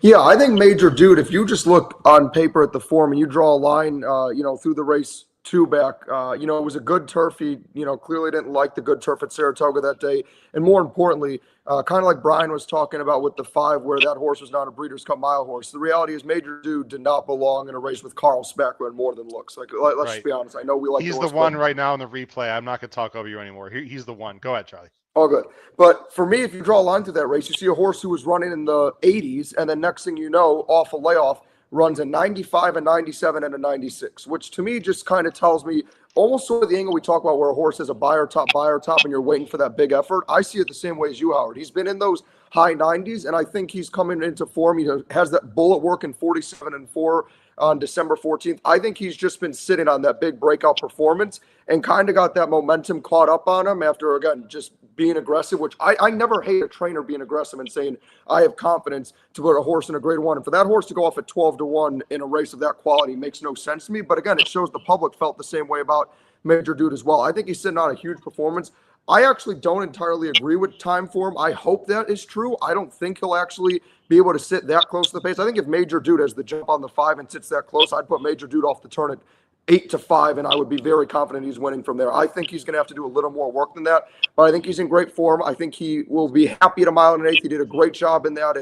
Yeah, I think Major Dude, if you just look on paper at the form and you draw a line, through the race 2 back, it was a good turf. He, clearly didn't like the good turf at Saratoga that day. And more importantly, kind of like Brian was talking about with the 5, where that horse was not a Breeders' Cup Mile horse. The reality is Major Dude did not belong in a race with Carl Speckler and More Than Looks. Let's just be honest. I know we like He's the one right now in the replay. I'm not going to talk over you anymore. He's the one. Go ahead, Charlie. All good. But for me, if you draw a line through that race, you see a horse who was running in the 80s, and then next thing you know, off a layoff, runs a 95, a 97, and a 96, which to me just kind of tells me almost sort of the angle we talk about where a horse has a buyer top, and you're waiting for that big effort. I see it the same way as you, Howard. He's been in those high 90s, and I think he's coming into form. He has that bullet work in 47-4 on December 14th. I think he's just been sitting on that big breakout performance and kind of got that momentum caught up on him after, again, just being aggressive, which I never hate a trainer being aggressive and saying, I have confidence to put a horse in a grade 1. And for that horse to go off at 12-1 in a race of that quality makes no sense to me. But again, it shows the public felt the same way about Major Dude as well. I think he's sitting on a huge performance. I actually don't entirely agree with time form. I hope that is true. I don't think he'll actually be able to sit that close to the pace. I think if Major Dude has the jump on the 5 and sits that close, I'd put Major Dude off the turn at 8-5, and I would be very confident he's winning from there. I think he's going to have to do a little more work than that, but I think he's in great form. I think he will be happy at a mile and an eighth. He did a great job in that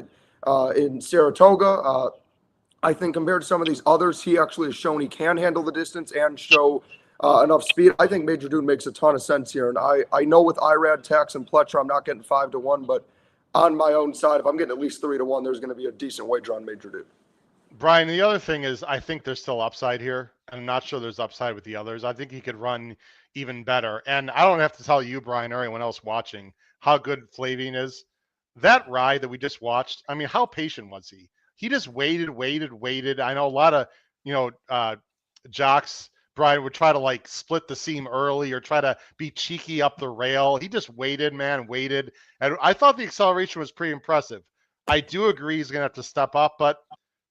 in Saratoga. I think compared to some of these others, he actually has shown he can handle the distance and show enough speed. I think Major Dude makes a ton of sense here. And I know with IRAD, Tax, and Pletcher, I'm not getting 5-1, but on my own side, if I'm getting at least 3-1, there's going to be a decent wager on Major Dude. Brian, the other thing is I think there's still upside here. And I'm not sure there's upside with the others. I think he could run even better. And I don't have to tell you, Brian, or anyone else watching, how good Flavian is. That ride that we just watched, I mean, how patient was he? He just waited. I know a lot of, jocks, Brian, would try to like split the seam early or try to be cheeky up the rail. He just waited. And I thought the acceleration was pretty impressive. I do agree he's going to have to step up, but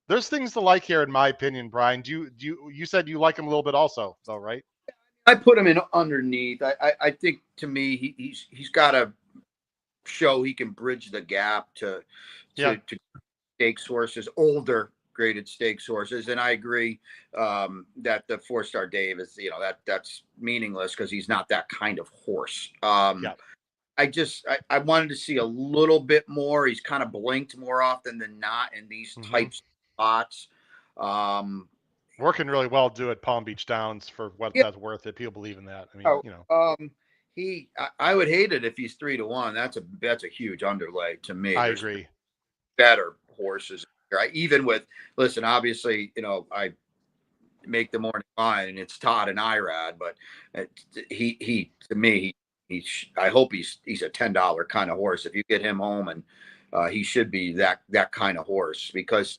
there's things to like here, in my opinion, Brian. You said you like him a little bit also, though, right? I put him in underneath. I think to me, he's got to show he can bridge the gap to stake sources, older graded stake sources. And I agree that the 4-star Dave is, that's meaningless because he's not that kind of horse. I wanted to see a little bit more. He's kind of blinked more often than not in these types of spots. Working really well do at Palm Beach Downs for what that's worth. If people believe in that, I mean, I would hate it if he's 3-1. That's a huge underlay to me. I agree. Better horses. Even with, listen, obviously, I make the morning line and it's Todd and Irad, but he to me, I hope he's a $10 kind of horse. If you get him home, and he should be that kind of horse, because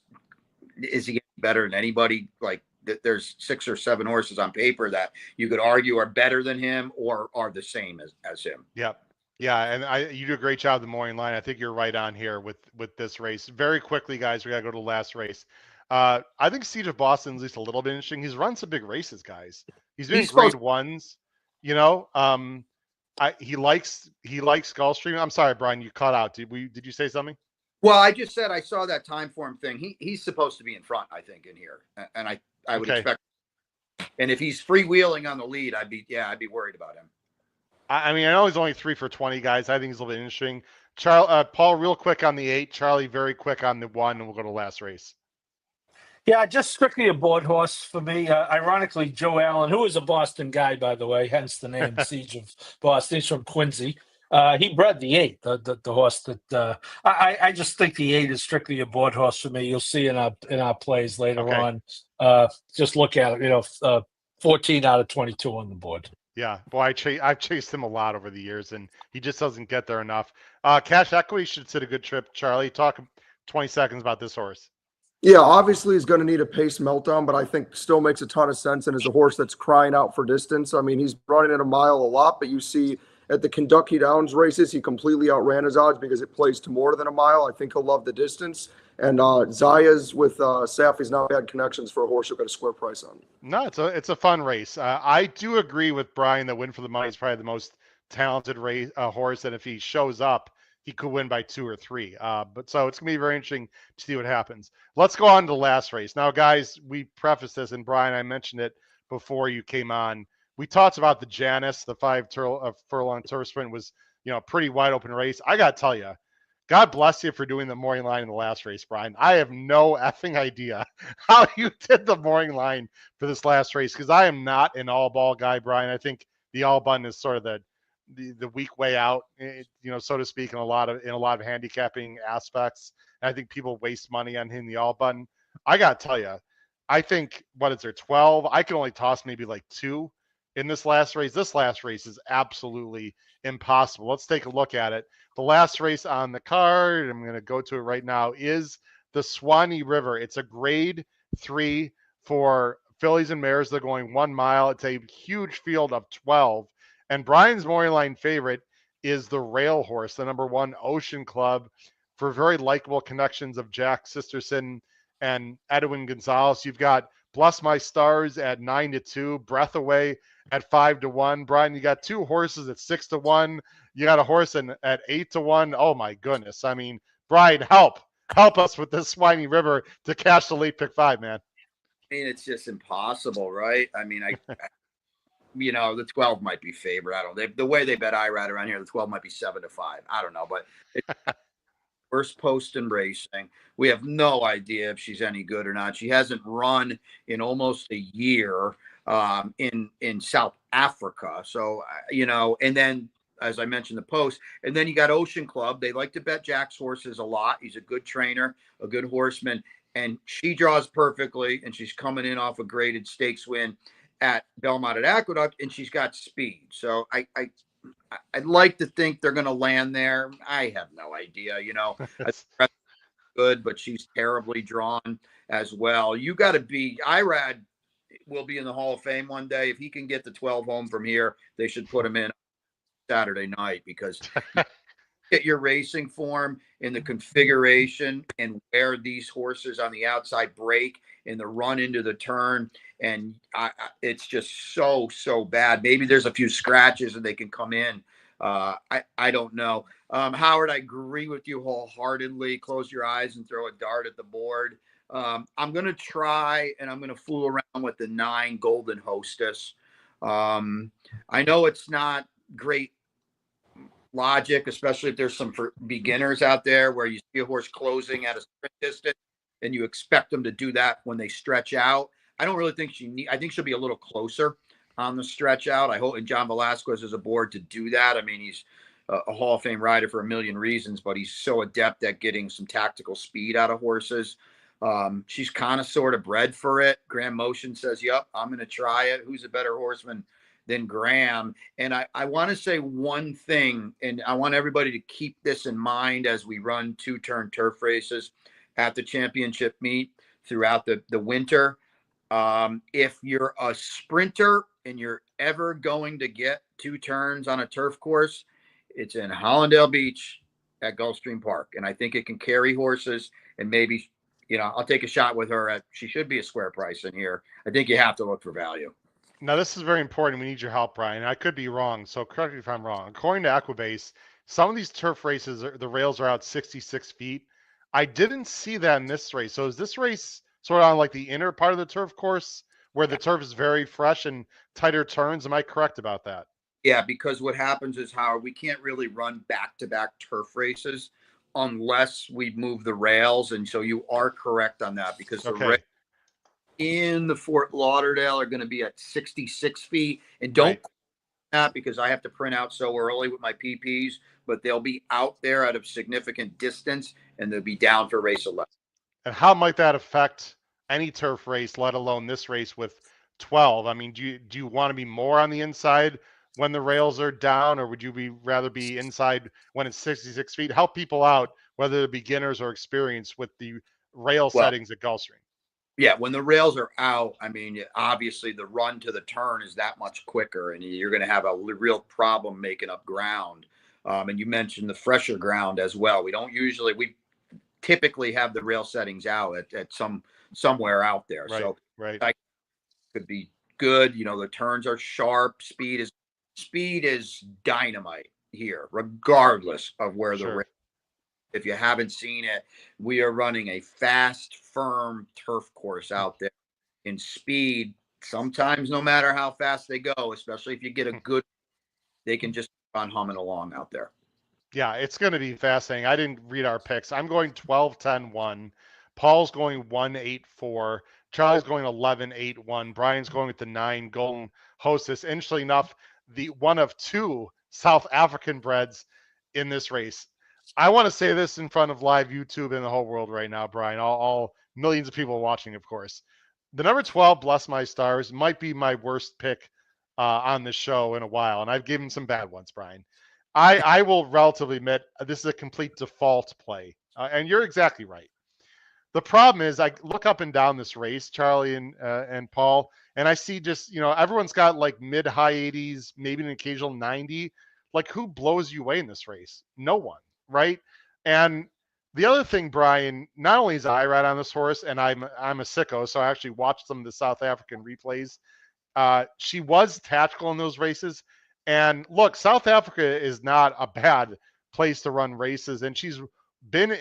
is he better than anybody? Like, there's 6 or 7 horses on paper that you could argue are better than him or are the same as him. Yep. Yeah, and you do a great job the morning line. I think you're right on here with this race. Very quickly, guys, we got to go to the last race. I think Siege of Boston is at least a little bit interesting. He's run some big races, guys. He's been grade ones, He likes Gulfstream. I'm sorry, Brian, you cut out. Did you say something? Well, I just said I saw that time form thing. He's supposed to be in front, I think, in here, and I would expect. And if he's freewheeling on the lead, I'd be worried about him. I mean, I know he's only 3 for 20, guys. I think he's a little bit interesting. Paul, real quick on the 8. Charlie, very quick on the 1, and we'll go to the last race. Yeah, just strictly a board horse for me. Ironically, Joe Allen, who is a Boston guy, by the way, hence the name Siege of Boston. He's from Quincy. He bred the 8, the horse that I just think the 8 is strictly a board horse for me. You'll see in our plays later on. Just look at it. 14 out of 22 on the board. Yeah, boy, I've chased him a lot over the years, and he just doesn't get there enough. Cash Equity should sit a good trip. Charlie, talk 20 seconds about this horse. Yeah, obviously he's going to need a pace meltdown, but I think still makes a ton of sense and is a horse that's crying out for distance. I mean, he's running at a mile a lot, but you see at the Kentucky Downs races, he completely outran his odds because it plays to more than a mile. I think he'll love the distance. And Zaya's with Safi's not bad connections for a horse you'll get a square price on. No, it's a fun race. I do agree with Brian that Win for the Money is probably the most talented horse, and if he shows up, he could win by 2 or 3. But so it's going to be very interesting to see what happens. Let's go on to the last race. Now, guys, we prefaced this, and Brian, I mentioned it before you came on. We talked about the Janus, the 5 furlong turf sprint was, pretty wide open race. I got to tell you, God bless you for doing the morning line in the last race, Brian. I have no effing idea how you did the morning line for this last race, because I am not an all ball guy, Brian. I think the all button is sort of the weak way out, so to speak, in a lot of handicapping aspects. And I think people waste money on hitting the all button. I got to tell you, I think, 12? I can only toss maybe like 2 in this last race. This last race is absolutely impossible. Let's take a look at it. The last race on the card, I'm going to go to it right now, is the Swanee River. It's a grade 3 for fillies and mares. They're going 1 mile. It's a huge field of 12. And Brian's morning line favorite is the Rail Horse, the number 1 Ocean Club, for very likable connections of Jack Sisterson and Edwin Gonzalez. You've got Bless My Stars at 9-2. Breath Away at 5-1. Brian, you got two horses at 6-1. You got a horse at 8-1. Oh my goodness. I mean, Brian, help us with this Swiney River to cash the late pick 5, man. I mean, it's just impossible, right? I mean, the 12 might be favored. I don't know. The way they bet IRAD around here, the 12 might be 7-5. I don't know, but it's first post in racing. We have no idea if she's any good or not. She hasn't run in almost a year in South Africa. So, and then, as I mentioned, the post, and then you got Ocean Club. They like to bet Jack's horses a lot. He's a good trainer, a good horseman, and she draws perfectly, and she's coming in off a graded stakes win at Belmont at Aqueduct, and she's got speed. So I'd like to think they're going to land there. I have no idea. Good, but she's terribly drawn as well. You got to be IRAD will be in the Hall of Fame one day. If he can get the 12 home from here, they should put him in Saturday night, because get your racing form in the configuration and where these horses on the outside break in the run into the turn. And it's just so bad. Maybe there's a few scratches and they can come in. I don't know. Howard, I agree with you wholeheartedly. Close your eyes and throw a dart at the board. I'm going to try, and I'm going to fool around with the 9 Golden Hostess. I know it's not great logic, especially if there's some for beginners out there where you see a horse closing at a sprint distance and you expect them to do that when they stretch out. I don't really think I think she'll be a little closer on the stretch out. I hope, and John Velasquez is aboard to do that. I mean, he's a Hall of Fame rider for a million reasons, but he's so adept at getting some tactical speed out of horses. She's kind of sort of bred for it. Graham Motion says, yep, I'm going to try it. Who's a better horseman than Graham? And I want to say one thing, and I want everybody to keep this in mind as we run 2-turn turf races at the championship meet throughout the winter. If you're a sprinter and you're ever going to get 2 turns on a turf course, it's in Hollandale Beach at Gulfstream Park. And I think it can carry horses, and maybe, I'll take a shot with her she should be a square price in here. I think you have to look for value. Now, this is very important. We need your help, Brian. I could be wrong, so correct me if I'm wrong. According to Equibase, some of these turf races, the rails are out 66 feet. I didn't see that in this race. So is this race sort of on like the inner part of the turf course where the turf is very fresh and tighter turns? Am I correct about that? Yeah, because what happens is, Howard, we can't really run back-to-back turf races unless we move the rails. And so you are correct on that, because the rails in the Fort Lauderdale are going to be at 66 feet. And don't that, because I have to print out so early with my PPs, but they'll be out there at a significant distance, and they'll be down for race 11. And how might that affect any turf race, let alone this race with 12? I mean, do you want to be more on the inside when the rails are down, or would you rather be inside when it's 66 feet? Help people out, whether they're beginners or experienced, with the rail settings at Gulfstream. Yeah, when the rails are out, I mean, obviously the run to the turn is that much quicker, and you're going to have a real problem making up ground. And you mentioned the fresher ground as well. We typically have the rail settings out at somewhere out there. Right, so right. that could be good. The turns are sharp. Speed is dynamite here, regardless of where the rail. If you haven't seen it, we are running a fast, firm turf course out there in speed. Sometimes, no matter how fast they go, especially if you get a good, they can just keep on humming along out there. Yeah, it's going to be fascinating. I didn't read our picks. I'm going 12-10-1. Paul's going 1-8-4. Charlie's going 11-8-1. Brian's going with the 9 Golden Hostess. Interestingly enough, the one of 2 South African breds in this race. I want to say this in front of live YouTube and the whole world right now, Brian. All millions of people watching, of course. The number 12, Bless My Stars, might be my worst pick on the show in a while, and I've given some bad ones, Brian. I will relatively admit this is a complete default play, and you're exactly right. The problem is I look up and down this race, Charlie and Paul, and I see just, everyone's got like mid-high 80s, maybe an occasional 90. Like, who blows you away in this race? No one. Right. And The other thing, Brian, not only is I right on this horse, and I'm a sicko, so I actually watched some of the South African replays. She was tactical in those races. And look, South Africa is not a bad place to run races, and she's been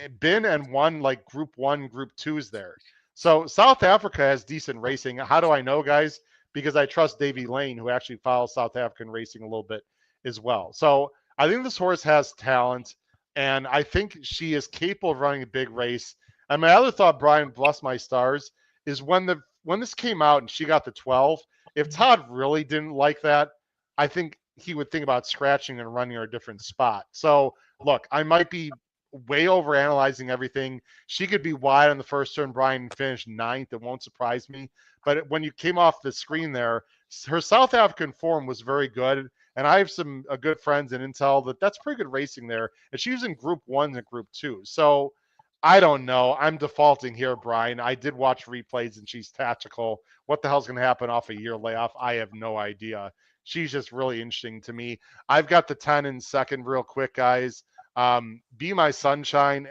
and won like Group 1, Group 2s there. So South Africa has decent racing. How do I know, guys? Because I trust Davy Lane, who actually follows South African racing a little bit as well. So I think this horse has talent, and I think she is capable of running a big race. And my other thought, Brian, bless my stars, is when this came out and she got the 12. If Todd really didn't like that, I think he would think about scratching and running her a different spot. So look, I might be way over analyzing everything. She could be wide on the first turn, Brian, finish 9th. It won't surprise me. But when you came off the screen there, her South African form was very good. And I have some good friends in Intel that's pretty good racing there. And she was in Group 1 and Group 2. So I don't know. I'm defaulting here, Brian. I did watch replays and she's tactical. What the hell's going to happen off a year layoff? I have no idea. She's just really interesting to me. I've got the 10 in second real quick, guys. Be My Sunshine.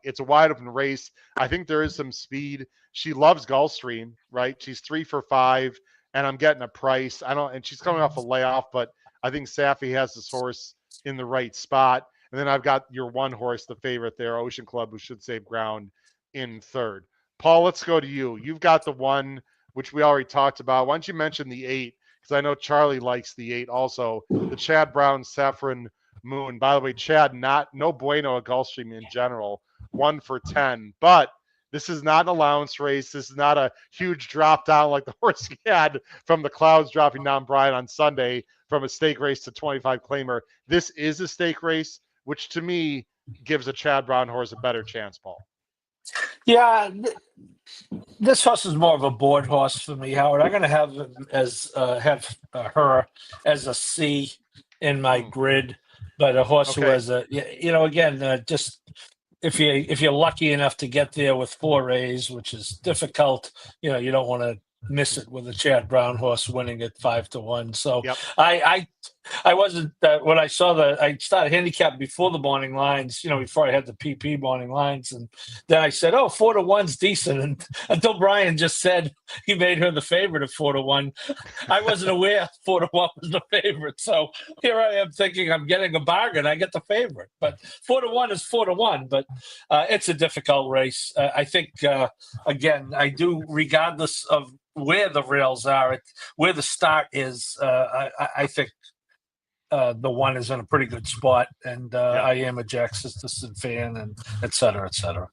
It's a wide open race. I think there is some speed. She loves Gulfstream, right? She's 3 for 5, and I'm getting a price. And she's coming off a layoff, but I think Safi has this horse in the right spot. And then I've got your one horse, the favorite there, Ocean Club, who should save ground in third. Paul, let's go to you. You've got the one, which we already talked about. Why don't you mention the 8? Because I know Charlie likes the 8 also. The Chad Brown Saffron Moon. By the way, Chad, no bueno at Gulfstream in general. 1 for 10. But this is not an allowance race. This is not a huge drop down like the horse he had from the clouds dropping down Brian on Sunday from a stake race to 25 claimer. This is a stake race, which to me gives a Chad Brown horse a better chance, Paul. Yeah, this horse is more of a board horse for me, Howard. I'm going to have her as a C in my grid, but a horse who has just if you're lucky enough to get there with 4 A's, which is difficult, you don't want to miss it with a Chad Brown horse winning at 5-1. So yep. I wasn't when I saw I started handicapping before the morning lines, before I had the PP morning lines, and then I said, 4-1's decent. And until Brian just said he made her the favorite at 4-1, I wasn't aware 4-1 was the favorite. So here I am thinking I'm getting a bargain. I get the favorite, but 4-1 is 4-1. But it's a difficult race. I think again, I do, regardless of where the rails are, where the start is, I think the 1 is in a pretty good spot, and I am a Jack Sisterson fan, and et cetera, et cetera.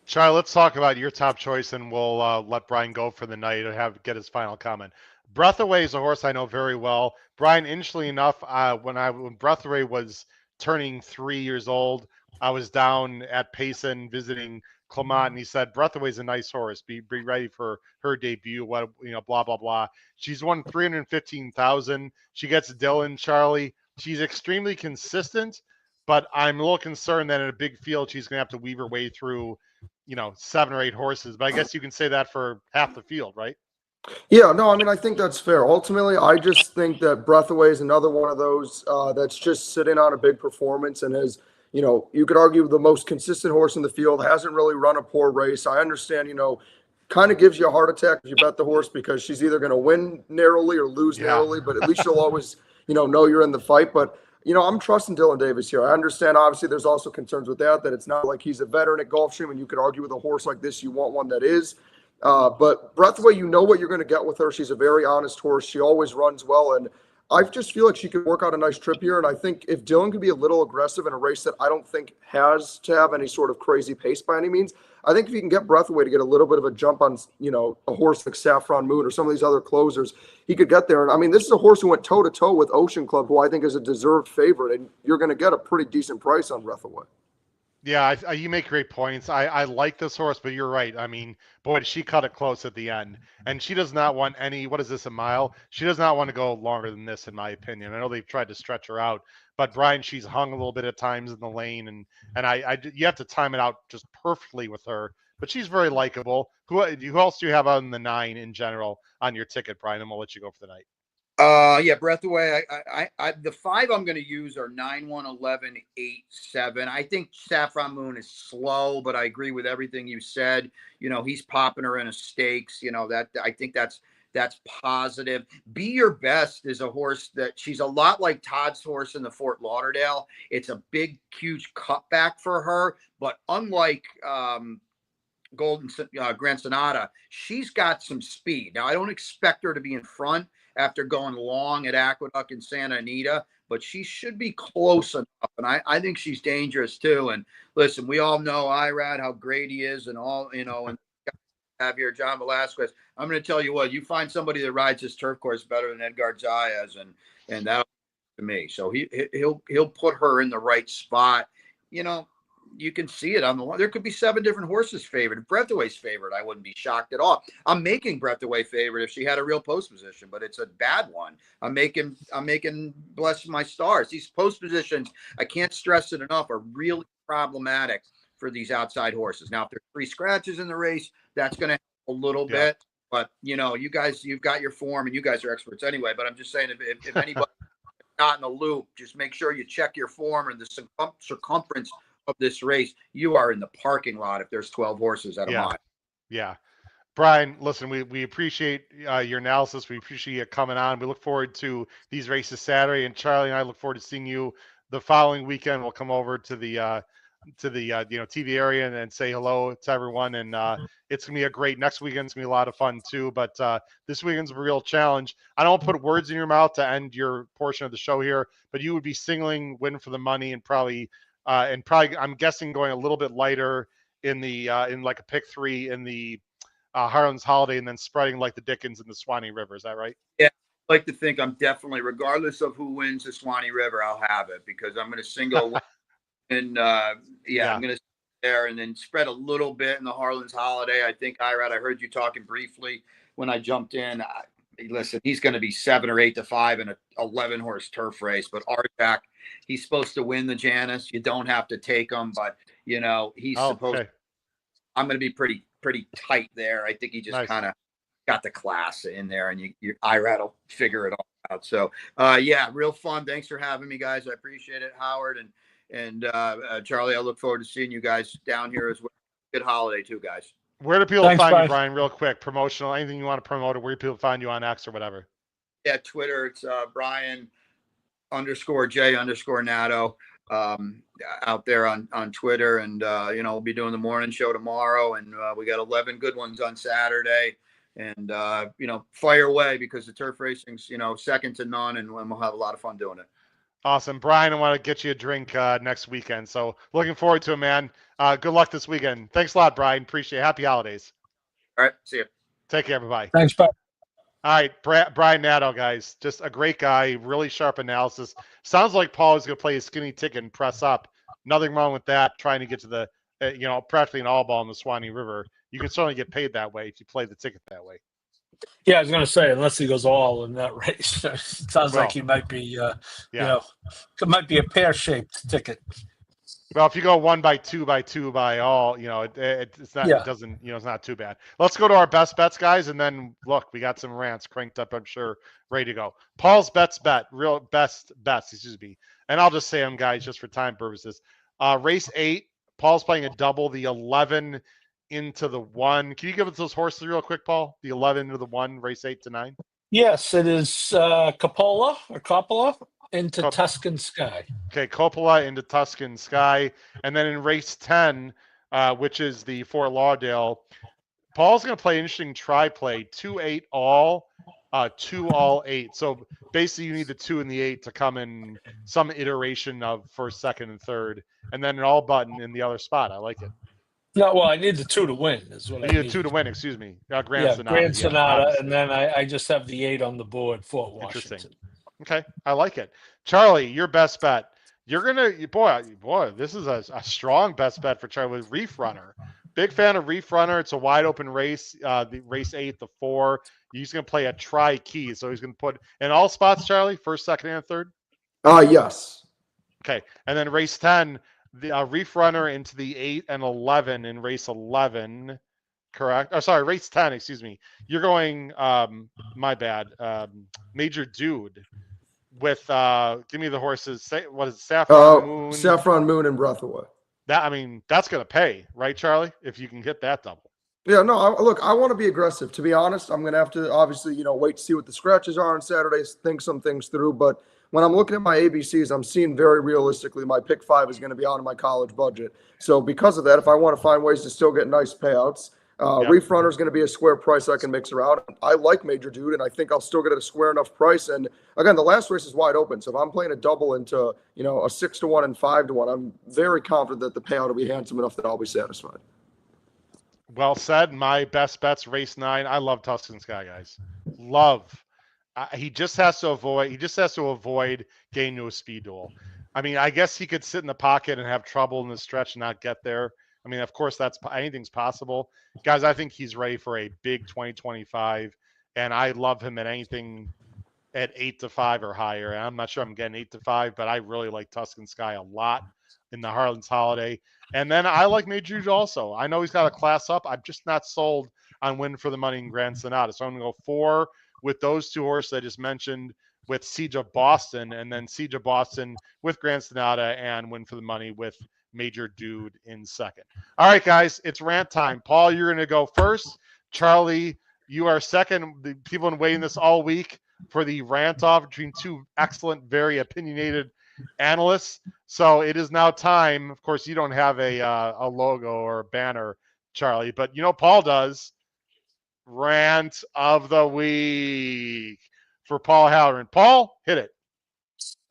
Charlie, let's talk about your top choice, and we'll let Brian go for the night and get his final comment. Breathaway is a horse I know very well. Brian, interestingly enough, when Breathaway was turning 3 years old, I was down at Payson visiting Clement, and he said, Breathaway's a nice horse. Be ready for her debut. Blah, blah, blah. She's won 315,000. She gets Dylan, Charlie. She's extremely consistent, but I'm a little concerned that in a big field, she's going to have to weave her way through, 7 or 8 horses. But I guess you can say that for half the field, right? Yeah, no, I mean, I think that's fair. Ultimately, I just think that Breathaway is another one of those that's just sitting on a big performance and is, you could argue the most consistent horse in the field, hasn't really run a poor race. I understand, kind of gives you a heart attack if you bet the horse because she's either going to win narrowly or lose narrowly, but at least you'll always, know you're in the fight. But, I'm trusting Dylan Davis here. I understand, obviously, there's also concerns with that it's not like he's a veteran at Gulfstream, and you could argue with a horse like this, you want one that is. But Breathaway, you know what you're going to get with her. She's a very honest horse. She always runs well, and I just feel like she could work out a nice trip here. And I think if Dylan could be a little aggressive in a race that I don't think has to have any sort of crazy pace by any means, I think if you can get Breathaway to get a little bit of a jump on, a horse like Saffron Moon or some of these other closers, he could get there. And I mean, this is a horse who went toe-to-toe with Ocean Club, who I think is a deserved favorite, and you're going to get a pretty decent price on Breathaway. Yeah, you make great points. I like this horse, but you're right. I mean, boy, she cut it close at the end. And she does not want what is this, a mile? She does not want to go longer than this, in my opinion. I know they've tried to stretch her out, but Brian, she's hung a little bit at times in the lane, and you have to time it out just perfectly with her. But she's very likable. Who else do you have on the 9 in general on your ticket, Brian? And we'll let you go for the night. Yeah, Breath Away. The 5 I'm going to use are 9, 1, 11, 8, 7. I think Saffron Moon is slow, but I agree with everything you said. He's popping her in a stakes. That I think that's positive. Be Your Best is a horse that she's a lot like Todd's horse in the Fort Lauderdale. It's a big, huge cutback for her, but unlike Grand Sonata, she's got some speed. Now, I don't expect her to be in front after going long at Aqueduct and Santa Anita, but she should be close enough. And I think she's dangerous too. And listen, we all know Irad, how great he is, and all, and have here John Velasquez. I'm going to tell you what, you find somebody that rides this turf course better than Edgar Zayas, and that'll to me. So he'll put her in the right spot. You can see it on the line. There could be 7 different horses favored. Breath Away's favorite, I wouldn't be shocked at all. I'm making Breath Away favorite if she had a real post position, but it's a bad one. I'm making bless my stars. These post positions, I can't stress it enough, are really problematic for these outside horses. Now, if there's 3 scratches in the race, that's going to help a little bit. But you guys, you've got your form, and you guys are experts anyway. But I'm just saying, if anybody not in the loop, just make sure you check your form and the circumference of this race. You are in the parking lot if there's 12 horses at a mile. Yeah. Brian, listen, we appreciate your analysis. We appreciate you coming on. We look forward to these races Saturday, and Charlie and I look forward to seeing you the following weekend. We'll come over to the TV area and say hello to everyone. And it's gonna be a great next weekend's gonna be a lot of fun too. But this weekend's a real challenge. I don't put words in your mouth to end your portion of the show here, but you would be singling Win for the Money and probably I'm guessing going a little bit lighter in the in like a pick 3 in the Harlan's Holiday, and then spreading like the Dickens in the Swanee River. Is that right? Yeah, I like to think I'm definitely, regardless of who wins the Swanee River, I'll have it because I'm going to single and I'm going to there and then spread a little bit in the Harlan's Holiday. I think I heard you talking briefly when I jumped in. Listen, he's going to be 7 or 8 to 5 in an 11 horse turf race, but Arjack, he's supposed to win the Janus. You don't have to take him, but he's supposed to. I'm going to be pretty tight there. I think he just kind of got the class in there, and Irad will figure it all out. So real fun. Thanks for having me, guys. I appreciate it, Howard and Charlie. I look forward to seeing you guys down here as well. Good holiday too, guys. Where do people find you, Brian? Real quick, promotional, anything you want to promote, or where do people find you on X or whatever? Yeah, Twitter. It's Brian_J_Nadeau out there on Twitter, and we'll be doing the morning show tomorrow, and we got 11 good ones on Saturday, and fire away because the turf racing's second to none, and we'll have a lot of fun doing it. Awesome. Brian, I want to get you a drink next weekend. So looking forward to it, man. Good luck this weekend. Thanks a lot, Brian. Appreciate it. Happy holidays. All right. See you. Take care. Bye-bye. Thanks, bye. All right. Brian Nadeau, guys. Just a great guy. Really sharp analysis. Sounds like Paul is going to play a skinny ticket and press up. Nothing wrong with that. Trying to get to the, practically an all ball in the Swanee River. You can certainly get paid that way if you play the ticket that way. Yeah, I was going to say, unless he goes all in that race, it sounds like he might be, it might be a pear-shaped ticket. Well, if you go 1 by 2 by 2 by all, it's not, it doesn't, it's not too bad. Let's go to our best bets, guys. And then look, we got some rants cranked up, I'm sure, ready to go. Paul's real best bets, excuse me. And I'll just say them, guys, just for time purposes. Race 8, Paul's playing a double, the 11 into the 1. Can you give us those horses real quick, Paul? The 11 into the 1, race 8 to 9. Yes, it is Coppola into Tuscan Sky. Okay, Coppola into Tuscan Sky. And then in race 10, which is the Fort Lauderdale, Paul's going to play an interesting tri-play, 2-8 all, 2 all 8. So basically you need the 2 and the 8 to come in some iteration of first, second, and third. And then an all button in the other spot. I like it. No, well, I need the 2 to win. Is what I need. 2 to win. Excuse me. Grand Sonata, and then I just have the 8 on the board. Fort Washington. Interesting. Okay, I like it. Charlie, your best bet. You're gonna, boy. This is a strong best bet for Charlie. Reef Runner. Big fan of Reef Runner. It's a wide open race. The race 8, the 4. He's gonna play a tri key, so he's gonna put in all spots. Charlie, first, second, and third. Yes. Okay, and then race 10. The Reef Runner into the 8 and 11 in race 11 correct? Oh, sorry, race 10, excuse me. You're going, my bad, Major Dude with, give me the horses. What is it, Saffron Moon? Saffron Moon and Breathaway. I mean, that's going to pay, right, Charlie? If you can hit that double. Yeah, no, look, I want to be aggressive. To be honest, I'm going to have to obviously, wait to see what the scratches are on Saturdays, think some things through. But when I'm looking at my ABCs, I'm seeing very realistically my pick 5 is going to be out of my college budget. So because of that, if I want to find ways to still get nice payouts, Reef Runner is going to be a square price I can mix around. I like Major Dude, and I think I'll still get a square enough price. And again, the last race is wide open. So if I'm playing a double into, a 6-1 and 5-1, I'm very confident that the payout will be handsome enough that I'll be satisfied. Well said. My best bets, race 9. I love Tuscan Sky, guys. Love. He just has to avoid getting to a speed duel. I mean, I guess he could sit in the pocket and have trouble in the stretch and not get there. I mean, of course, anything's possible. Guys, I think he's ready for a big 2025, and I love him at anything at 8-5 or higher. And I'm not sure I'm getting 8-5, but I really like Tuscan Sky a lot in the Harlan's Holiday. And then I like Major Dude also. I know he's got a class up. I'm just not sold on Win for the Money in Grand Sonata. So I'm going to go 4 with those 2 horses I just mentioned, with Siege of Boston, and then Siege of Boston with Grand Sonata, and Win for the Money with Major Dude in second. All right, guys, it's rant time. Paul, you're going to go first. Charlie, you are second. The people have been waiting this all week for the rant off between 2 excellent, very opinionated analysts. So it is now time. Of course, you don't have a logo or a banner, Charlie, but Paul does. Rant of the week for Paul Halloran. Paul, hit it.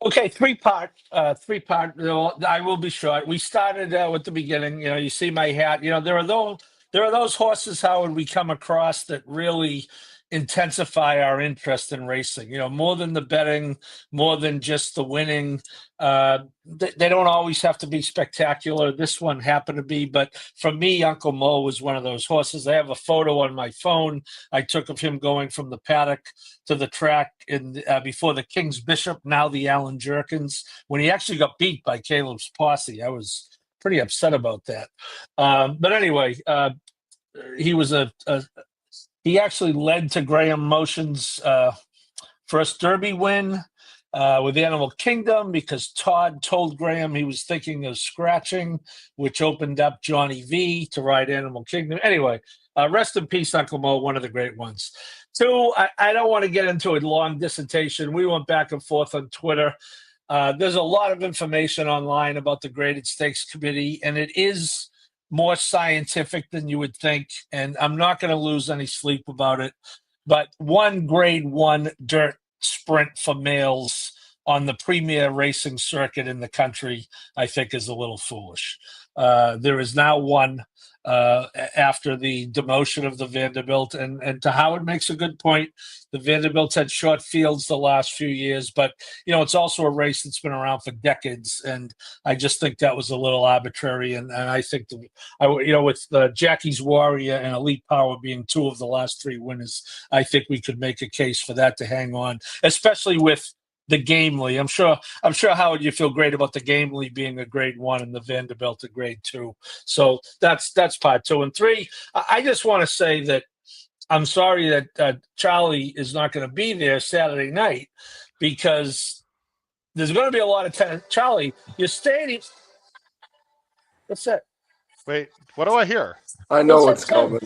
Okay, three-part. I will be short. We started with the beginning. You see my hat. There are those horses, Howard, we come across that really intensify our interest in racing. More than the betting, more than just the winning. They don't always have to be spectacular. This one happened to be, but for me, Uncle Mo was one of those horses. I have a photo on my phone I took of him going from the paddock to the track before the King's Bishop, now the Allen Jerkins, when he actually got beat by Caleb's Posse. I was pretty upset about that. But anyway, he was he actually led to Graham Motion's first Derby win with Animal Kingdom, because Todd told Graham he was thinking of scratching, which opened up Johnny V to ride Animal Kingdom. Anyway, rest in peace, Uncle Mo, one of the great ones. 2, I don't want to get into a long dissertation. We went back and forth on Twitter. There's a lot of information online about the Graded Stakes Committee, and it is more scientific than you would think, and I'm not going to lose any sleep about it. But one Grade 1 dirt sprint for males on the premier racing circuit in the country, I think, is a little foolish. There is now one after the demotion of the Vanderbilt, and to Howard makes a good point. The Vanderbilts had short fields the last few years, but it's also a race that's been around for decades, and I just think that was a little arbitrary. And I think with Jackie's Warrior and Elite Power being 2 of the last 3 winners, I think we could make a case for that to hang on, especially with the Gamely. I'm sure, Howard, you feel great about the Gamely being a Grade 1 and the Vanderbilt a Grade 2. So that's part 2. And 3, I just want to say that I'm sorry that Charlie is not going to be there Saturday night, because there's going to be a lot of tennis. Charlie, you're staying. What's that? Wait, what do I hear? I know what's coming.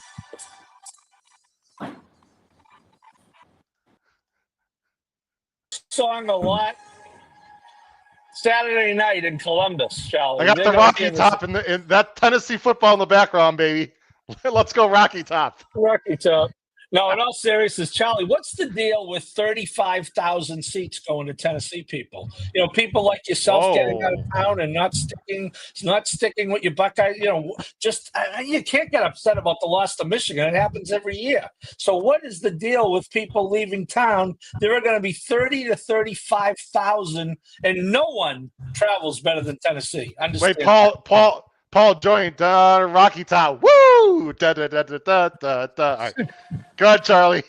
Song a lot Saturday night in Columbus, Charlie. I got the Rocky Top in that Tennessee football in the background, baby. Let's go Rocky Top. Rocky Top. No, in all seriousness, Charlie, what's the deal with 35,000 seats going to Tennessee people? People like yourself getting out of town and not sticking with your Buckeye. You can't get upset about the loss to Michigan. It happens every year. So what is the deal with people leaving town? There are going to be 30 to 35,000, and no one travels better than Tennessee. Wait, Paul joined Rocky Top. Woo! Da, da, da, da, da, da, da. All right. Go ahead, Charlie.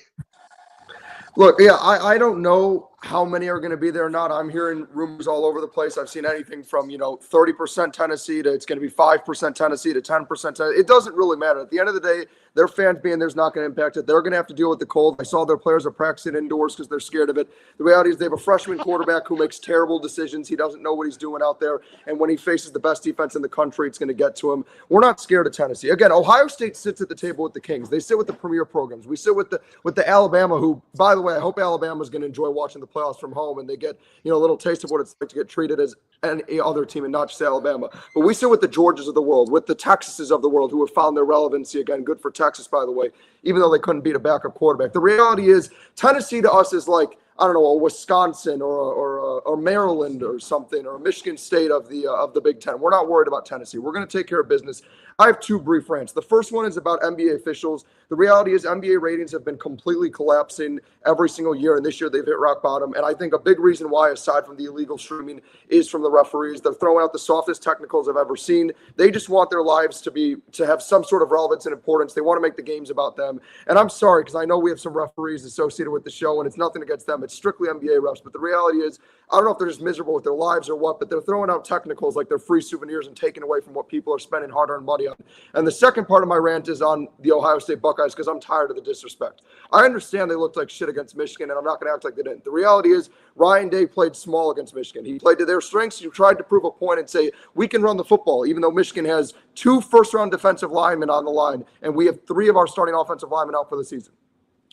Look, yeah, I don't know how many are going to be there or not. I'm hearing rumors all over the place. I've seen anything from 30% Tennessee to it's going to be 5% Tennessee to 10% Tennessee. It doesn't really matter. At the end of the day, Their fans being there's not going to impact it. They're going to have to deal with the cold. I saw their players are practicing indoors because they're scared of it. The reality is they have a freshman quarterback who makes terrible decisions. He doesn't know what he's doing out there. And when he faces the best defense in the country, it's going to get to him. We're not scared of Tennessee. Again, Ohio State sits at the table with the Kings. They sit with the premier programs. We sit with the Alabama, who, by the way, I hope Alabama's going to enjoy watching the playoffs from home and they get, a little taste of what it's like to get treated as any other team and not just Alabama. But we sit with the Georgias of the world, with the Texases of the world who have found their relevancy. Again, good for Texas, by the way, even though they couldn't beat a backup quarterback. The reality is Tennessee to us is like, I don't know, a Wisconsin or Maryland or something, or a Michigan State of the Big Ten. We're not worried about Tennessee. We're going to take care of business. I have two brief rants. The first one is about NBA officials. The reality is NBA ratings have been completely collapsing every single year, and this year they've hit rock bottom. And I think a big reason why, aside from the illegal streaming, is from the referees. They're throwing out the softest technicals I've ever seen. They just want their lives to have some sort of relevance and importance. They want to make the games about them. And I'm sorry, because I know we have some referees associated with the show, and it's nothing against them. It's strictly NBA refs. But the reality is, I don't know if they're just miserable with their lives or what, but they're throwing out technicals like they're free souvenirs and taking away from what people are spending hard-earned money on. And the second part of my rant is on the Ohio State Buckeyes, because I'm tired of the disrespect. I understand they looked like shit against Michigan, and I'm not going to act like they didn't. The reality is, Ryan Day played small against Michigan. He played to their strengths. You tried to prove a point and say, we can run the football, even though Michigan has 2 first-round defensive linemen on the line, and we have 3 of our starting offensive linemen out for the season.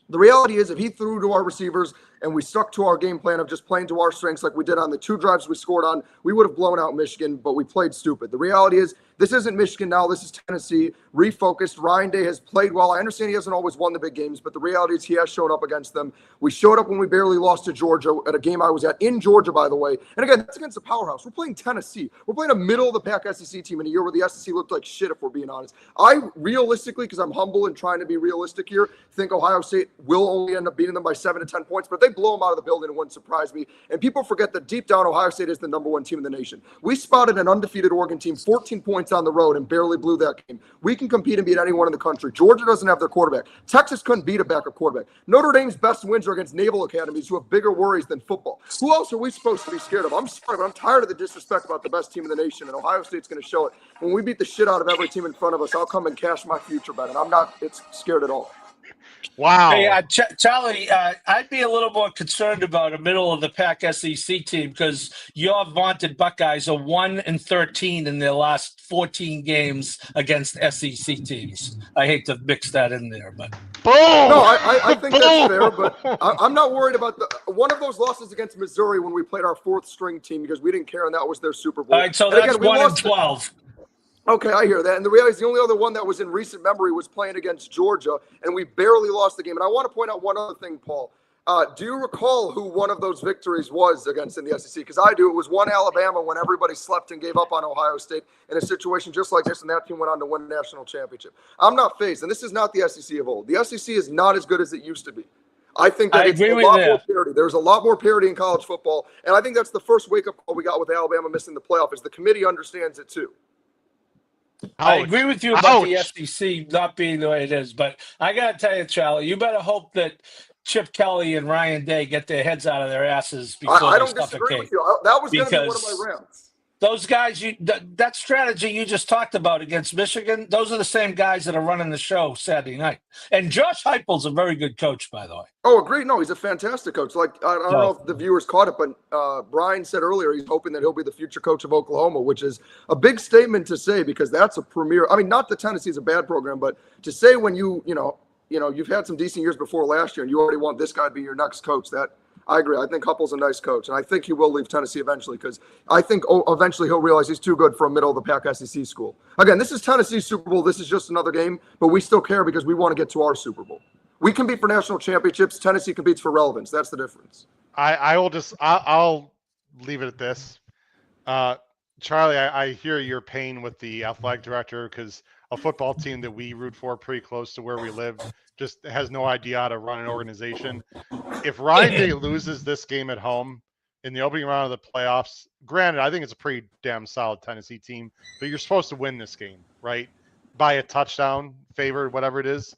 The reality is, if he threw to our receivers and we stuck to our game plan of just playing to our strengths like we did on the 2 drives we scored on, we would have blown out Michigan, but we played stupid. The reality is, this isn't Michigan now. This is Tennessee. Refocused. Ryan Day has played well. I understand he hasn't always won the big games, but the reality is he has shown up against them. We showed up when we barely lost to Georgia at a game I was at in Georgia, by the way. And again, that's against the powerhouse. We're playing Tennessee. We're playing a middle-of-the-pack SEC team in a year where the SEC looked like shit, if we're being honest. I realistically, because I'm humble and trying to be realistic here, think Ohio State will only end up beating them by 7 to 10 points. But if they blow them out of the building, it wouldn't surprise me. And people forget that deep down, Ohio State is the number 1 team in the nation. We spotted an undefeated Oregon team 14 points on the road and barely blew that game. We can compete and beat anyone in the country. Georgia doesn't have their quarterback. Texas couldn't beat a backup quarterback. Notre Dame's best wins are against naval academies who have bigger worries than football. Who else are we supposed to be scared of? I'm sorry, but I'm tired of the disrespect about the best team in the nation, and Ohio State's going to show it. When we beat the shit out of every team in front of us, I'll come and cash my future bet, and I'm not scared at all. Wow. Hey, Charlie, I'd be a little more concerned about a middle-of-the-pack SEC team because your vaunted Buckeyes are 1-13 in their last 14 games against SEC teams. I hate to mix that in there, but Boom! No, I think that's fair, but I'm not worried about one of those losses against Missouri when we played our 4th-string team because we didn't care, and that was their Super Bowl. All right, so and that's again, 1-12. Okay, I hear that. And the reality is the only other one that was in recent memory was playing against Georgia, and we barely lost the game. And I want to point out one other thing, Paul. Do you recall who one of those victories was against in the SEC? Because I do. It was one Alabama when everybody slept and gave up on Ohio State in a situation just like this, and that team went on to win a national championship. I'm not phased, and this is not the SEC of old. The SEC is not as good as it used to be. I think that it's a lot more parity. There's a lot more parity in college football, and I think that's the first wake-up call we got with Alabama missing the playoff, is the committee understands it too. I agree with you about the SEC not being the way it is, but I got to tell you, Charlie, you better hope that Chip Kelly and Ryan Day get their heads out of their asses before I they don't disagree suffocate. with you. That was going to be one of my rants. Those guys, that strategy you just talked about against Michigan, those are the same guys that are running the show Saturday night. And Josh Heupel's a very good coach, by the way. Oh, agreed. No, he's a fantastic coach. Like, I don't know if the viewers caught it, but Brian said earlier he's hoping that he'll be the future coach of Oklahoma, which is a big statement to say because that's a premier. I mean, not that Tennessee's a bad program, but to say when you've had some decent years before last year and you already want this guy to be your next coach, that I agree. I think Heupel's a nice coach, and I think he will leave Tennessee eventually because I think eventually he'll realize he's too good for a middle-of-the-pack SEC school. Again, this is Tennessee's Super Bowl. This is just another game, but we still care because we want to get to our Super Bowl. We compete for national championships. Tennessee competes for relevance. That's the difference. I'll leave it at this. Charlie, I hear your pain with the athletic director because a football team that we root for pretty close to where we live just has no idea how to run an organization. If Ryan Day loses this game at home in the opening round of the playoffs, granted, I think it's a pretty damn solid Tennessee team, but you're supposed to win this game, right? By a touchdown, favored, whatever it is.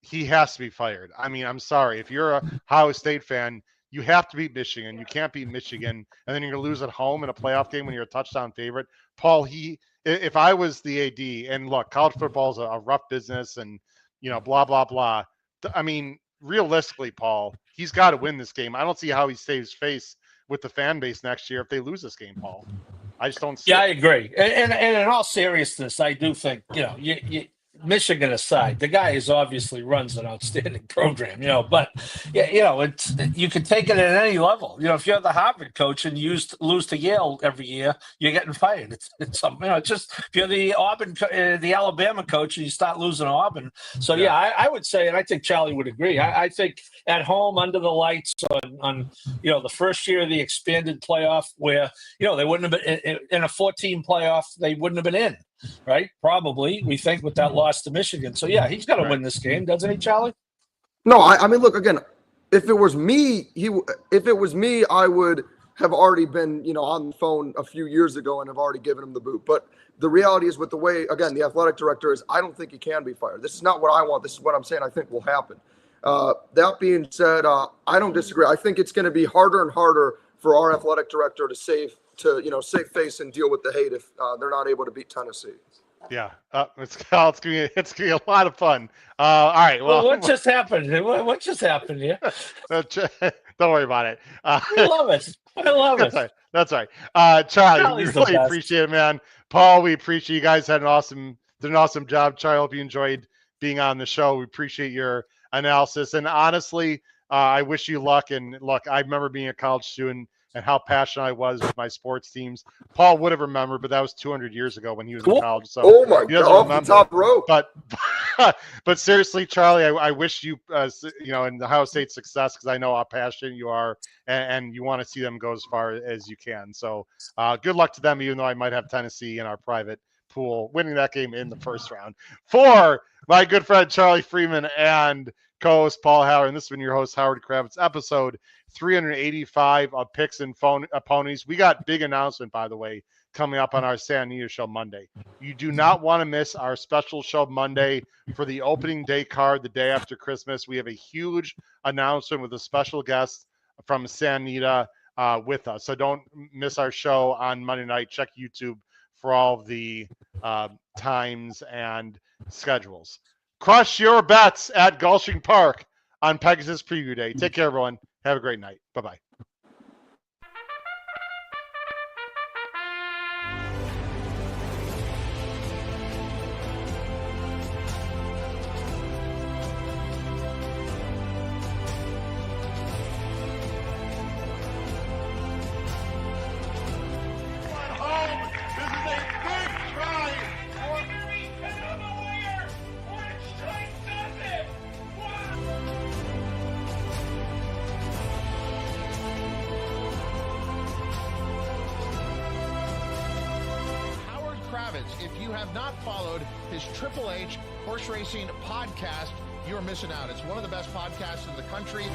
He has to be fired. I mean, I'm sorry. If you're a Ohio State fan, you have to beat Michigan. You can't beat Michigan, and then you're going to lose at home in a playoff game when you're a touchdown favorite. Paul, if I was the AD, and look, college football is a rough business, and blah, blah, blah. I mean, realistically, Paul, he's got to win this game. I don't see how he saves face with the fan base next year if they lose this game, Paul. I just don't see Yeah, I it. agree. And in all seriousness, I do think, Michigan aside, the guy is obviously runs an outstanding program, but it's you can take it at any level. If you're the Harvard coach and you lose to Yale every year, you're getting fired. It's something, just if you're the Auburn, the Alabama coach and you start losing to Auburn. So I would say, and I think Charlie would agree. I think at home under the lights on the first year of the expanded playoff where they wouldn't have been in a 14 playoff, they wouldn't have been in. Right? Probably, we think, with that loss to Michigan. So, he's got to win this game, doesn't he, Charlie? No, I mean, look, again, if it was me, I would have already been, on the phone a few years ago and have already given him the boot. But the reality is with the way, again, the athletic director is, I don't think he can be fired. This is not what I want. This is what I'm saying I think will happen. That being said, I don't disagree. I think it's going to be harder and harder for our athletic director to save face and deal with the hate if they're not able to beat Tennessee. Yeah, it's gonna be a lot of fun. All right. Well, what just happened? What just happened here? Don't worry about it. I love it. I love it. That's right. Charlie, Charlie's we really the best. appreciate it, man. Paul, we appreciate you guys did an awesome job. Charlie, I hope you enjoyed being on the show. We appreciate your analysis, and honestly, I wish you luck. And look, I remember being a college student and how passionate I was with my sports teams. Paul would have remembered, but that was 200 years ago when he was in college. So oh my God, off the top rope. But seriously, Charlie, I wish you, in Ohio State success, because I know how passionate you are and you want to see them go as far as you can. So good luck to them, even though I might have Tennessee in our private pool winning that game in the first round. For my good friend Charlie Freeman and co-host Paul Howard, and this has been your host Howard Kravitz, episode 385 of Picks and Ponies. We got big announcement, by the way, coming up on our Santa Anita show Monday. You do not want to miss our special show Monday for the opening day card the day after Christmas. We have a huge announcement with a special guest from Santa Anita with us. So don't miss our show on Monday night. Check YouTube for all of the times and schedules. Crush your bets at Gulfstream Park on Pegasus Preview Day. Take care, everyone. Have a great night. Bye-bye. If you have not followed his Triple H horse racing podcast, you're missing out. It's one of the best podcasts in the country.